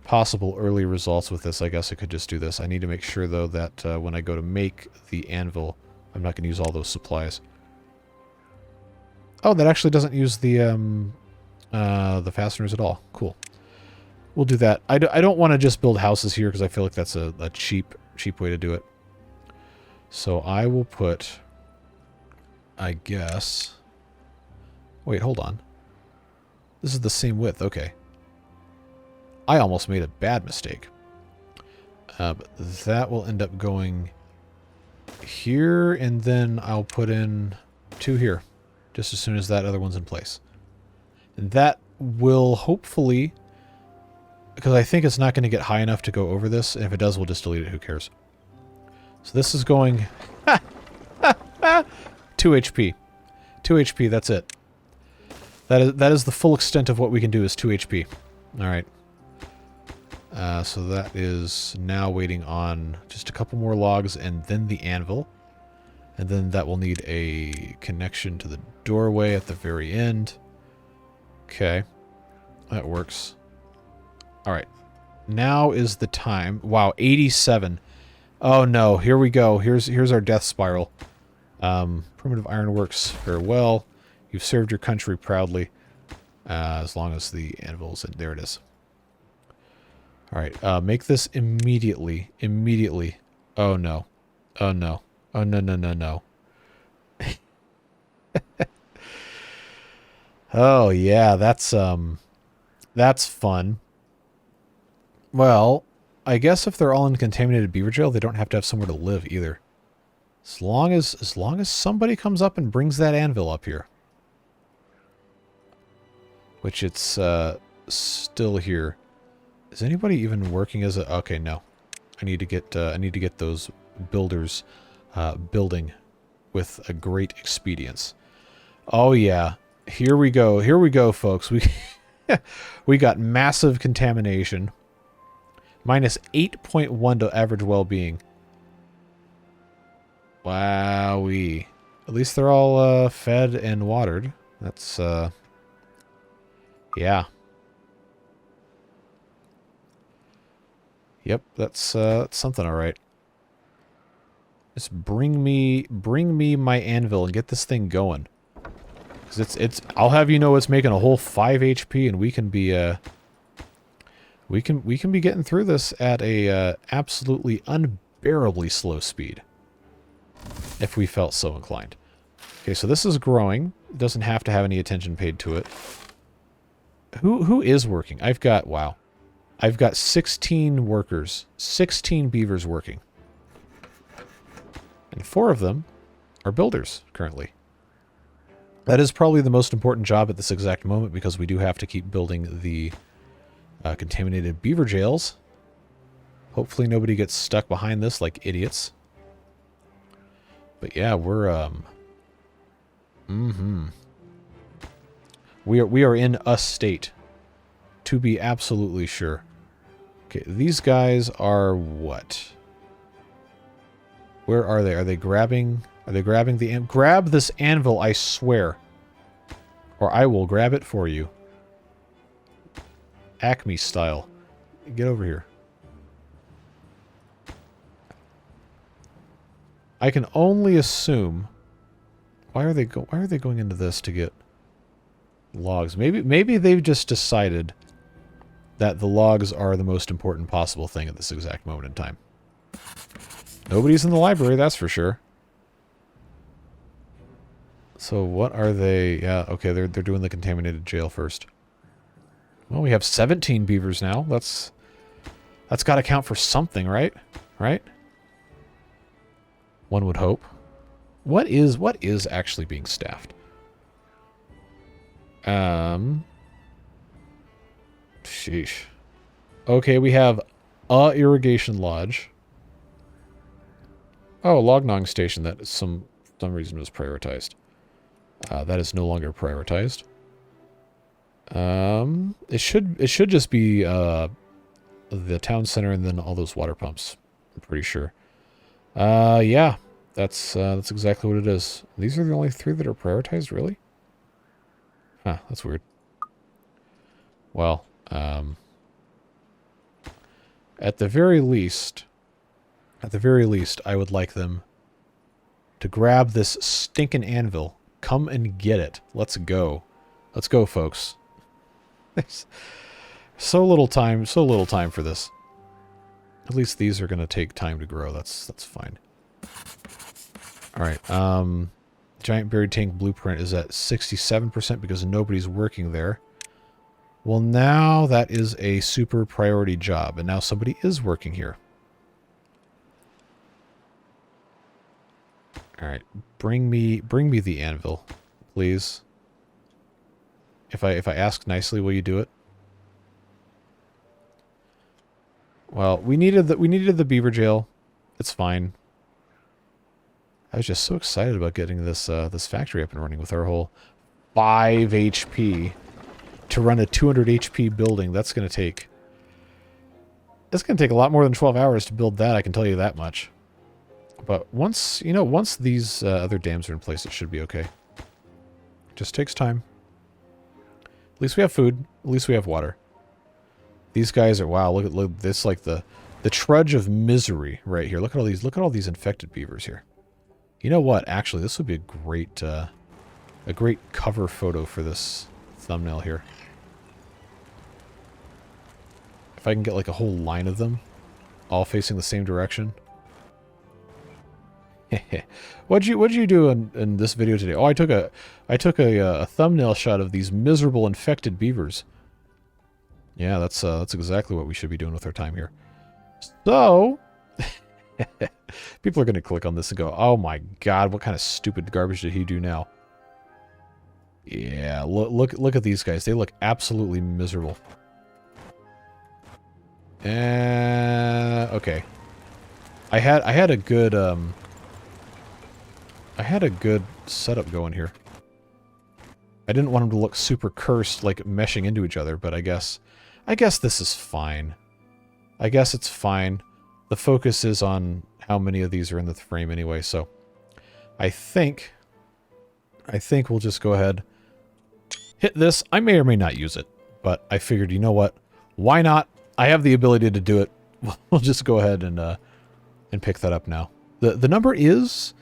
possible early results with this, I guess I could just do this. I need to make sure, though, that when I go to make the anvil, I'm not going to use all those supplies. Oh, that actually doesn't use the fasteners at all. Cool. We'll do that. I don't want to just build houses here, because I feel like that's a cheap way to do it. So I will put, I guess... Wait, hold on. This is the same width. Okay. I almost made a bad mistake. But that will end up going here, and then I'll put in 2 here, just as soon as that other one's in place. And that will hopefully, because I think it's not going to get high enough to go over this, and if it does, we'll just delete it. Who cares? So this is going 2 HP. 2 HP, that's it. That is the full extent of what we can do is 2 HP. Alright. So that is now waiting on just a couple more logs and then the anvil. And then that will need a connection to the doorway at the very end. Okay. That works. Alright. Now is the time. Wow, 87. Oh no, here we go. Here's our death spiral. Primitive ironworks, farewell. You've served your country proudly. As long as the anvil's in. There it is. Alright, make this immediately. Immediately. Oh no. Oh no. Oh no, no, no, no. Oh yeah, that's fun. Well, I guess if they're all in contaminated beaver jail, they don't have to have somewhere to live either. As long as somebody comes up and brings that anvil up here. Which it's still here. Is anybody even working as a... Okay, no. I need to get those builders building with a great expedience. Oh yeah. Here we go. Here we go, folks. We got massive contamination. Minus 8.1 to average well-being. Wowee. At least they're all fed and watered. That's yeah. Yep, that's something, all right. Just bring me my anvil and get this thing going. Cause it's I'll have you know it's making a whole 5 HP, and we can be getting through this at a absolutely unbearably slow speed. If we felt so inclined. Okay, so this is growing. It doesn't have to have any attention paid to it. Who is working? I've got, wow. I've got 16 workers. 16 beavers working. And 4 of them are builders currently. That is probably the most important job at this exact moment because we do have to keep building the contaminated beaver jails. Hopefully nobody gets stuck behind this like idiots. But yeah, we're We are in a state, to be absolutely sure. Okay, these guys are what? Where are they? Are they grabbing? Are they grabbing the grab this anvil? I swear, or I will grab it for you. Acme style. Get over here. I can only assume. Why are they going into this to get logs? Maybe they've just decided that the logs are the most important possible thing at this exact moment in time. Nobody's in the library, that's for sure. So what are they? Yeah, okay, they're doing the contaminated jail first. Well, we have 17 beavers now. That's got to count for something, right? Right? One would hope. What is actually being staffed? Sheesh. Okay, we have a irrigation lodge. Oh, log gnawing station that some reason was prioritized. That is no longer prioritized. It should just be the town center and then all those water pumps. I'm pretty sure. Yeah, that's exactly what it is. These are the only 3 that are prioritized, really? Huh, that's weird. Well, at the very least, I would like them to grab this stinking anvil. Come and get it. Let's go. Let's go, folks. There's so little time for this. At least these are going to take time to grow. That's fine. All right. Giant buried tank blueprint is at 67% because nobody's working there. Well, now that is a super priority job, and now somebody is working here. All right, bring me the anvil, please. If I ask nicely, will you do it? Well, we needed the beaver jail. It's fine. I was just so excited about getting this this factory up and running with our whole 5 HP to run a 200 HP building. That's going to take a lot more than 12 hours to build that, I can tell you that much. But once these other dams are in place, it should be okay. Just takes time. At least we have food. At least we have water. These guys are, wow, look at this, like the trudge of misery right here. Look at all these infected beavers here. You know what? Actually, this would be a great cover photo for this thumbnail here. If I can get like a whole line of them all facing the same direction. What'd you do in this video today? Oh, I took a thumbnail shot of these miserable infected beavers. Yeah, that's exactly what we should be doing with our time here. So, people are going to click on this and go, "Oh my God, what kind of stupid garbage did he do now?" Yeah, look at these guys. They look absolutely miserable. Okay. I had a good setup going here. I didn't want them to look super cursed, like meshing into each other, but I guess this is fine. I guess it's fine. The focus is on how many of these are in the frame anyway, so I think we'll just go ahead, hit this. I may or may not use it, but I figured, you know what? Why not? I have the ability to do it. We'll just go ahead and pick that up now. The number is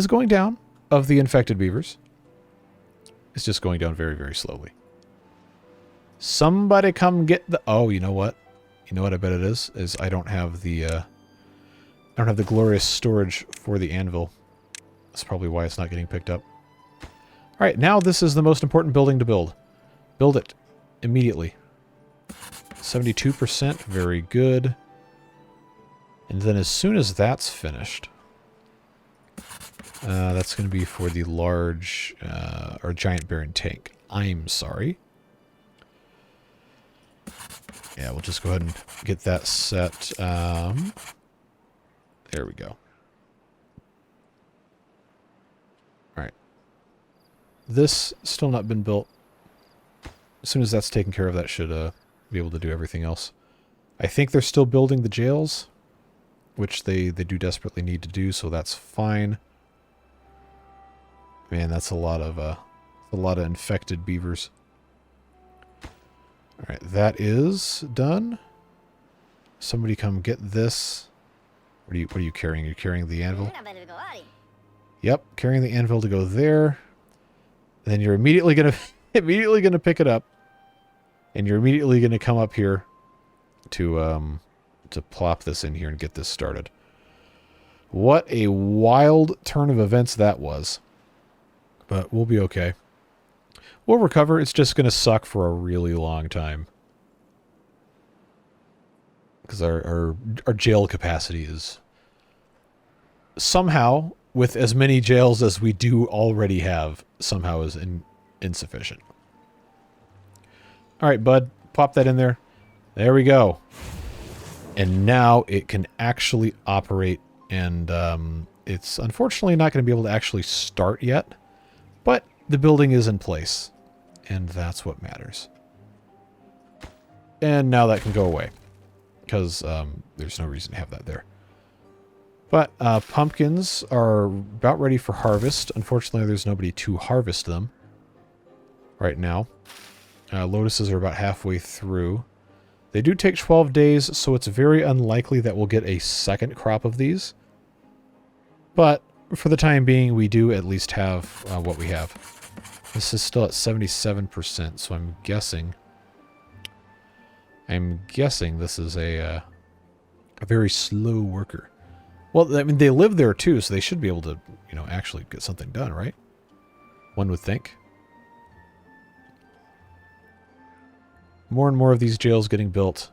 going down of the infected beavers. It's just going down very, very slowly. Somebody come get the... Oh, you know what? You know what I bet it is? Is I don't have the I don't have the glorious storage for the anvil. That's probably why it's not getting picked up. Alright, now this is the most important building to build. Build it. Immediately. 72%. Very good. And then as soon as that's finished... that's going to be for the large, or giant bearing tank. I'm sorry. Yeah, we'll just go ahead and get that set. There we go. Alright. This still not been built. As soon as that's taken care of, that should be able to do everything else. I think they're still building the jails, which they do desperately need to do, so that's fine. Man, that's a lot of infected beavers. All right, that is done. Somebody come get this. What are you carrying? You're carrying the anvil? Yep, carrying the anvil to go there. Then you're immediately gonna pick it up, and you're immediately gonna come up here to plop this in here and get this started. What a wild turn of events that was. But we'll be okay. We'll recover. It's just going to suck for a really long time. Because our jail capacity is somehow, with as many jails as we do already have, somehow is insufficient. Alright, bud. Pop that in there. There we go. And now it can actually operate. And it's unfortunately not going to be able to actually start yet. But the building is in place, and that's what matters. And now that can go away, because there's no reason to have that there. But pumpkins are about ready for harvest. Unfortunately, there's nobody to harvest them right now. Lotuses are about halfway through. They do take 12 days, so it's very unlikely that we'll get a second crop of these. But for the time being, we do at least have what we have. This is still at 77%, so I'm guessing this is a very slow worker. Well, I mean, they live there too, so they should be able to, you know, actually get something done, right? One would think. More and more of these jails getting built.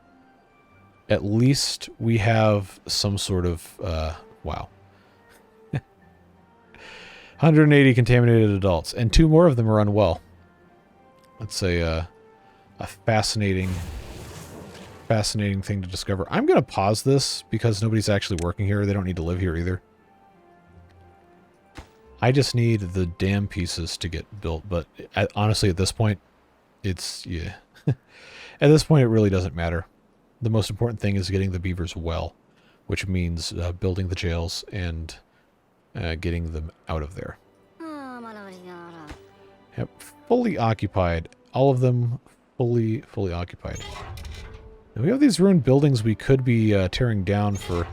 At least we have some sort of, wow. 180 contaminated adults, and 2 more of them are unwell. That's a fascinating thing to discover. I'm going to pause this because nobody's actually working here. They don't need to live here either. I just need the damn pieces to get built, but honestly, at this point, it's, yeah. At this point, it really doesn't matter. The most important thing is getting the beavers well, which means building the jails and getting them out of there. Yep, fully occupied. All of them fully occupied. And we have these ruined buildings we could be tearing down for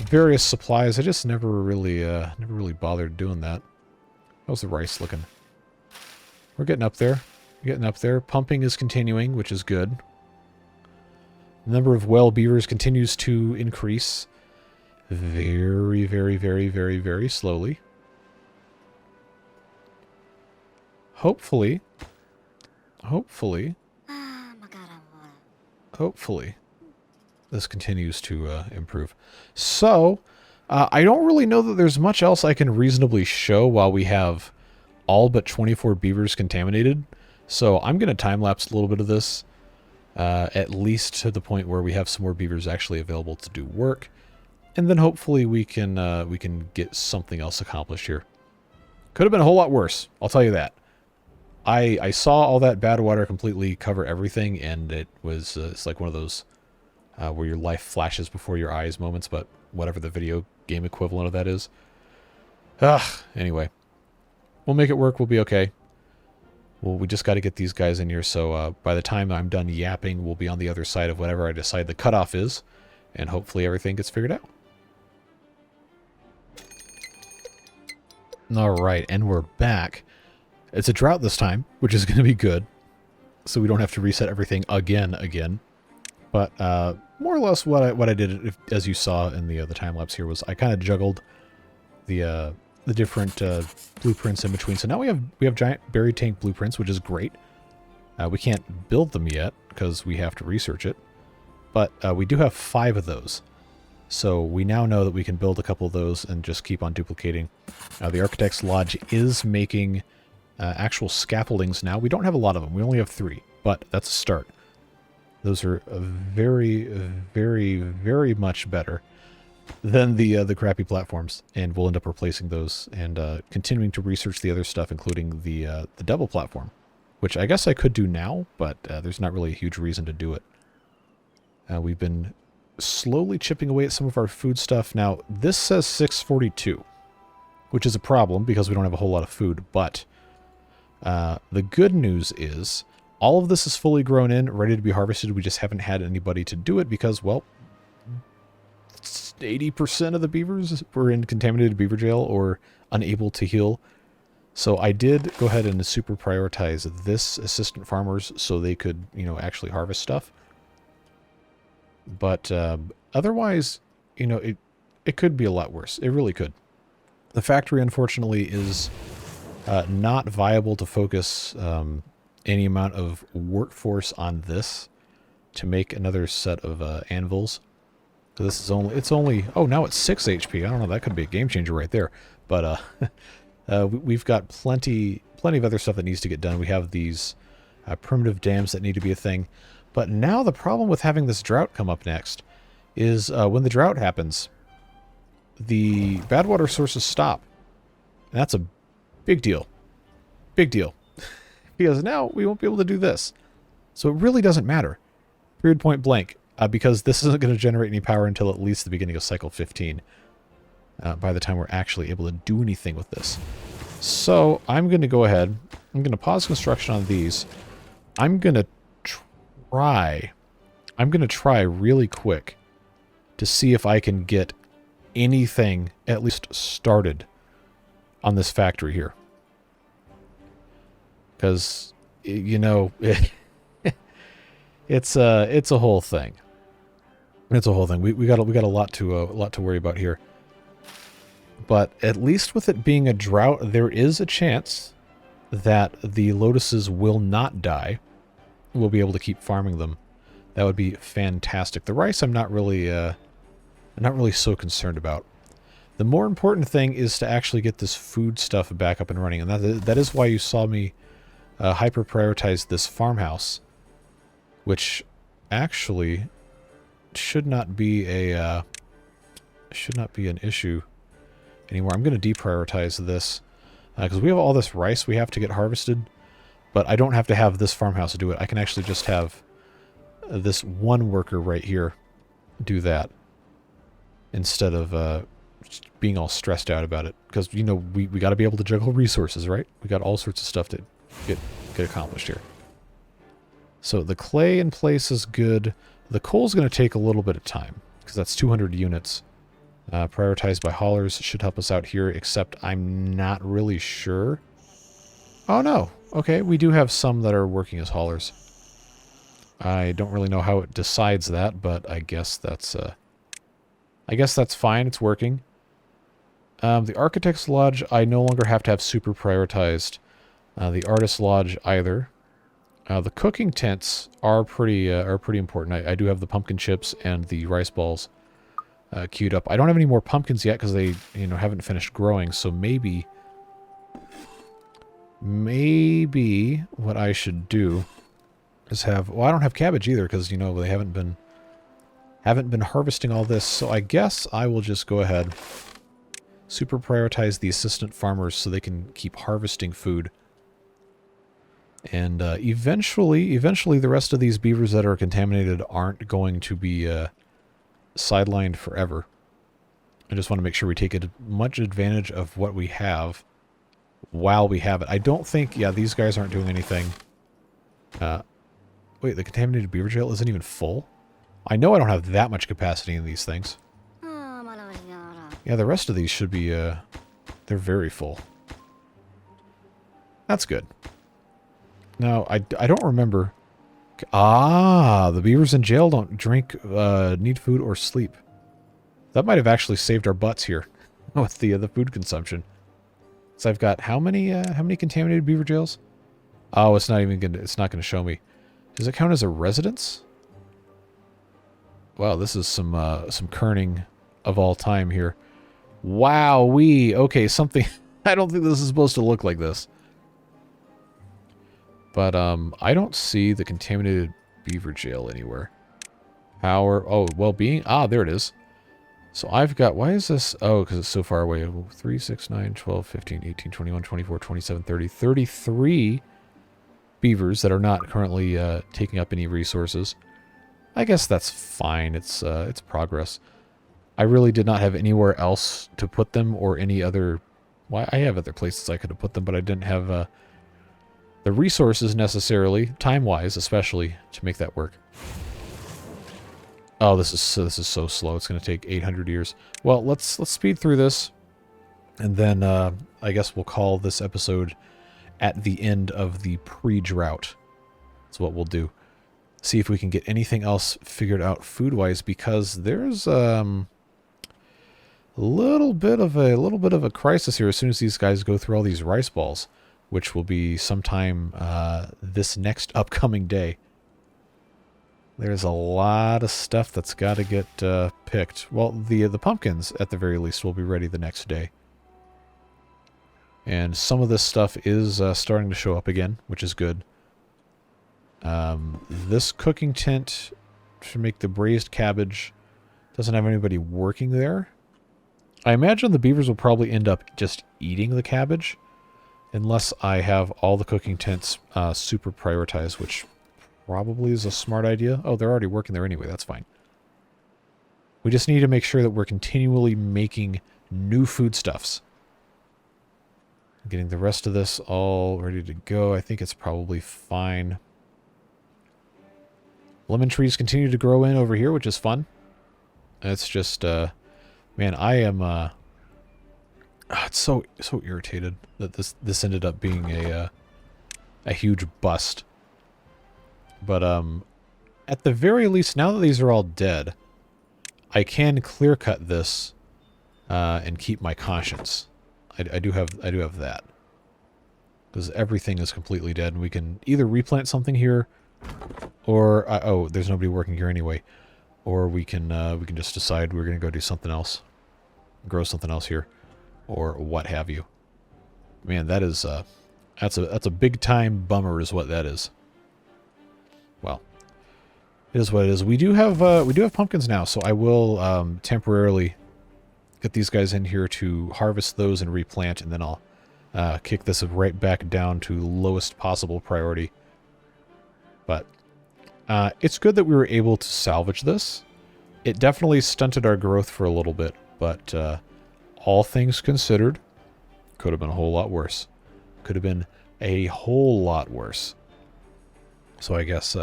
various supplies. I just never really bothered doing that. How's the rice looking? We're getting up there. Getting up there. Pumping is continuing, which is good. The number of well beavers continues to increase. Very, very, very, very, very slowly. Hopefully, this continues to improve. So, I don't really know that there's much else I can reasonably show while we have all but 24 beavers contaminated. So I'm going to time-lapse a little bit of this, at least to the point where we have some more beavers actually available to do work. And then hopefully we can get something else accomplished here. Could have been a whole lot worse, I'll tell you that. I saw all that bad water completely cover everything, and it was it's like one of those where your life flashes before your eyes moments, but whatever the video game equivalent of that is. Anyway. We'll make it work, we'll be okay. Well, we just got to get these guys in here, so by the time I'm done yapping, we'll be on the other side of whatever I decide the cutoff is, and hopefully everything gets figured out. Alright, and we're back. It's a drought this time, which is going to be good, so we don't have to reset everything again. But more or less what I did, as you saw in the time lapse here, was I kind of juggled the different blueprints in between. So now we have giant buried tank blueprints, which is great. We can't build them yet because we have to research it, but we do have 5 of those. So we now know that we can build a couple of those and just keep on duplicating. The Architect's Lodge is making actual scaffoldings now. We don't have a lot of them. We only have 3, but that's a start. Those are very, very, very much better than the crappy platforms, and we'll end up replacing those and continuing to research the other stuff, including the double platform, which I guess I could do now, but there's not really a huge reason to do it. We've been slowly chipping away at some of our food stuff. Now, this says 642, which is a problem because we don't have a whole lot of food, but the good news is all of this is fully grown in, ready to be harvested. We just haven't had anybody to do it because, well, 80% of the beavers were in contaminated beaver jail or unable to heal. So I did go ahead and super prioritize this assistant farmers so they could, actually harvest stuff. But otherwise, it could be a lot worse. It really could. The factory, unfortunately, is not viable to focus any amount of workforce on this to make another set of anvils. So this is only, oh, now it's 6 HP. I don't know, that could be a game changer right there. But we've got plenty of other stuff that needs to get done. We have these primitive dams that need to be a thing. But now the problem with having this drought come up next is when the drought happens, the bad water sources stop. And that's a big deal. Big deal. Because now we won't be able to do this. So it really doesn't matter. Period, point blank. Because this isn't going to generate any power until at least the beginning of cycle 15. By the time we're actually able to do anything with this. So I'm going to go ahead. I'm going to pause construction on these. I'm going to try really quick to see if I can get anything at least started on this factory here. Because, it's a whole thing. It's a whole thing. We got a lot to worry about here. But at least with it being a drought, there is a chance that the lotuses will not die. We'll be able to keep farming them. That would be fantastic. The rice I'm not really so concerned about. The more important thing is to actually get this food stuff back up and running, and that is why you saw me hyper prioritize this farmhouse, which actually should not be an issue anymore. I'm going to deprioritize this because we have all this rice we have to get harvested. But I don't have to have this farmhouse do it. I can actually just have this one worker right here do that instead of just being all stressed out about it. Because, we got to be able to juggle resources, right? We got all sorts of stuff to get accomplished here. So the clay in place is good. The coal's going to take a little bit of time because that's 200 units. Prioritized by haulers should help us out here, except I'm not really sure. Oh, no. Okay, we do have some that are working as haulers. I don't really know how it decides that, but I guess that's fine. It's working. The Architect's Lodge, I no longer have to have super prioritized. The Artist's Lodge either. The cooking tents are pretty important. I do have the pumpkin chips and the rice balls queued up. I don't have any more pumpkins yet because they haven't finished growing. So maybe what I should do is have... Well, I don't have cabbage either because, they haven't been harvesting all this. So I guess I will just go ahead, super prioritize the assistant farmers so they can keep harvesting food. And eventually the rest of these beavers that are contaminated aren't going to be sidelined forever. I just want to make sure we take as much advantage of what we have while we have it. I don't think... Yeah, these guys aren't doing anything. Wait, the contaminated beaver jail isn't even full? I know I don't have that much capacity in these things. Yeah, the rest of these should be... they're very full. That's good. Now, I don't remember Ah, the beavers in jail don't drink, need food or sleep. That might have actually saved our butts here with the food consumption. So I've got how many contaminated beaver jails? Oh, it's not even gonna. It's not gonna show me. Does it count as a residence? Wow, this is some kerning of all time here. Wowee. Okay, something. I don't think this is supposed to look like this. But I don't see the contaminated beaver jail anywhere. Power. Oh, well-being. Ah, there it is. So I've got, why is this? Oh, because it's so far away. 3, 6, 9, 12, 15, 18, 21, 24, 27, 30, 33 beavers that are not currently taking up any resources. I guess that's fine. It's progress. I really did not have anywhere else to put them or any other... Well, I have other places I could have put them, but I didn't have the resources necessarily, time-wise especially, to make that work. Oh, this is so slow. It's going to take 800 years. Well, let's speed through this, and then I guess we'll call this episode at the end of the pre-drought. That's what we'll do. See if we can get anything else figured out food-wise, because there's a little bit of a crisis here as soon as these guys go through all these rice balls, which will be sometime this next upcoming day. There's a lot of stuff that's got to get picked. Well, the pumpkins, at the very least, will be ready the next day. And some of this stuff is starting to show up again, which is good. This cooking tent to make the braised cabbage doesn't have anybody working there. I imagine the beavers will probably end up just eating the cabbage, unless I have all the cooking tents super prioritized, which probably is a smart idea. Oh, they're already working there anyway. That's fine. We just need to make sure that we're continually making new foodstuffs. Getting the rest of this all ready to go. I think it's probably fine. Lemon trees continue to grow in over here, which is fun. It's just, man, I am, it's so irritated that this ended up being a huge bust. But at the very least, now that these are all dead, I can clear cut this and keep my conscience. I do have that, because everything is completely dead, and we can either replant something here, or oh, there's nobody working here anyway, or we can just decide we're gonna go do something else, grow something else here, or what have you. Man, that is that's a big time bummer, is what that is. Well, it is what it is. We do have pumpkins now, so I will temporarily get these guys in here to harvest those and replant, and then I'll kick this right back down to lowest possible priority. But it's good that we were able to salvage this. It definitely stunted our growth for a little bit, but all things considered, could have been a whole lot worse. Could have been a whole lot worse. So I guess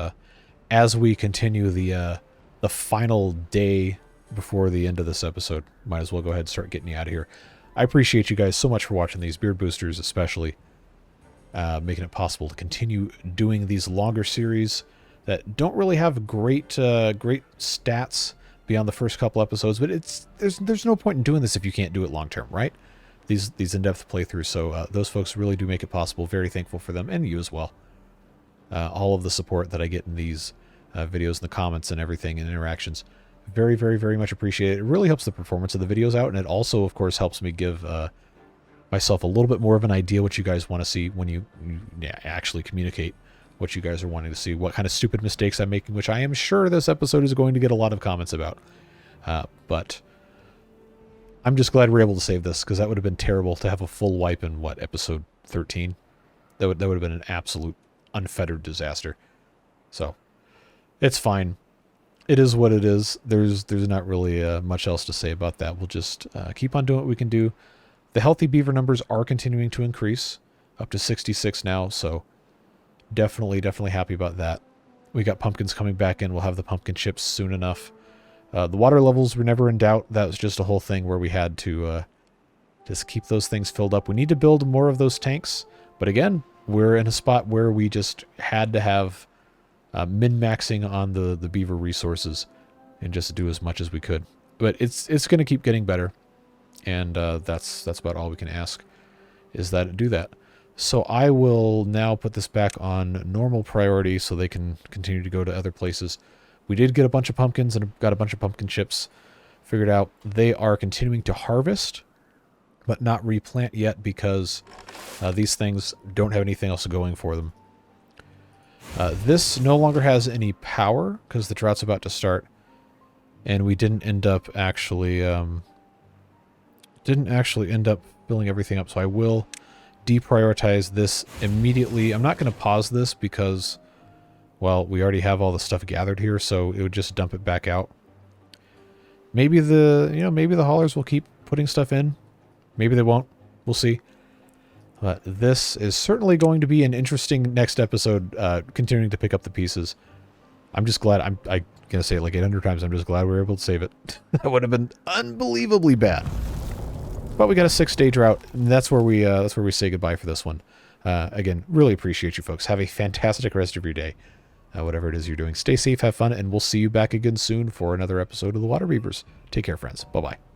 as we continue the final day before the end of this episode, might as well go ahead and start getting you out of here. I appreciate you guys so much for watching these Beard Boosters, especially making it possible to continue doing these longer series that don't really have great stats beyond the first couple episodes, but there's no point in doing this if you can't do it long term, right? These in-depth playthroughs, so those folks really do make it possible. Very thankful for them, and you as well. All of the support that I get in these videos, and the comments and everything, and interactions, very, very, very much appreciated. It really helps the performance of the videos out, and it also, of course, helps me give myself a little bit more of an idea what you guys want to see when you actually communicate what you guys are wanting to see, what kind of stupid mistakes I'm making, which I am sure this episode is going to get a lot of comments about. But I'm just glad we're able to save this, because that would have been terrible to have a full wipe in, what, episode 13? That would have been an absolute unfettered disaster. So, it's fine. It is what it is. There's not really much else to say about that. We'll just keep on doing what we can do. The healthy beaver numbers are continuing to increase, up to 66 now, so definitely happy about that. We got pumpkins coming back in. We'll have the pumpkin chips soon enough. The water levels were never in doubt. That was just a whole thing where we had to just keep those things filled up. We need to build more of those tanks, but again, we're in a spot where we just had to have min-maxing on the beaver resources and just do as much as we could. But it's going to keep getting better, and that's about all we can ask, is that it do that. So I will now put this back on normal priority so they can continue to go to other places. We did get a bunch of pumpkins and got a bunch of pumpkin chips figured out. They are continuing to harvest, but not replant yet because these things don't have anything else going for them. This no longer has any power because the drought's about to start, and we didn't end up actually filling everything up. So I will deprioritize this immediately. I'm not going to pause this because, well, we already have all the stuff gathered here, so it would just dump it back out. Maybe maybe the haulers will keep putting stuff in. Maybe they won't. We'll see. But this is certainly going to be an interesting next episode, continuing to pick up the pieces. I'm just glad, I'm going to say it like 800 times, I'm just glad we were able to save it. That would have been unbelievably bad. But we got a 6-day drought, and that's where we say goodbye for this one. Again, really appreciate you folks. Have a fantastic rest of your day. Whatever it is you're doing. Stay safe, have fun, and we'll see you back again soon for another episode of the Waterbeavers. Take care, friends. Bye-bye.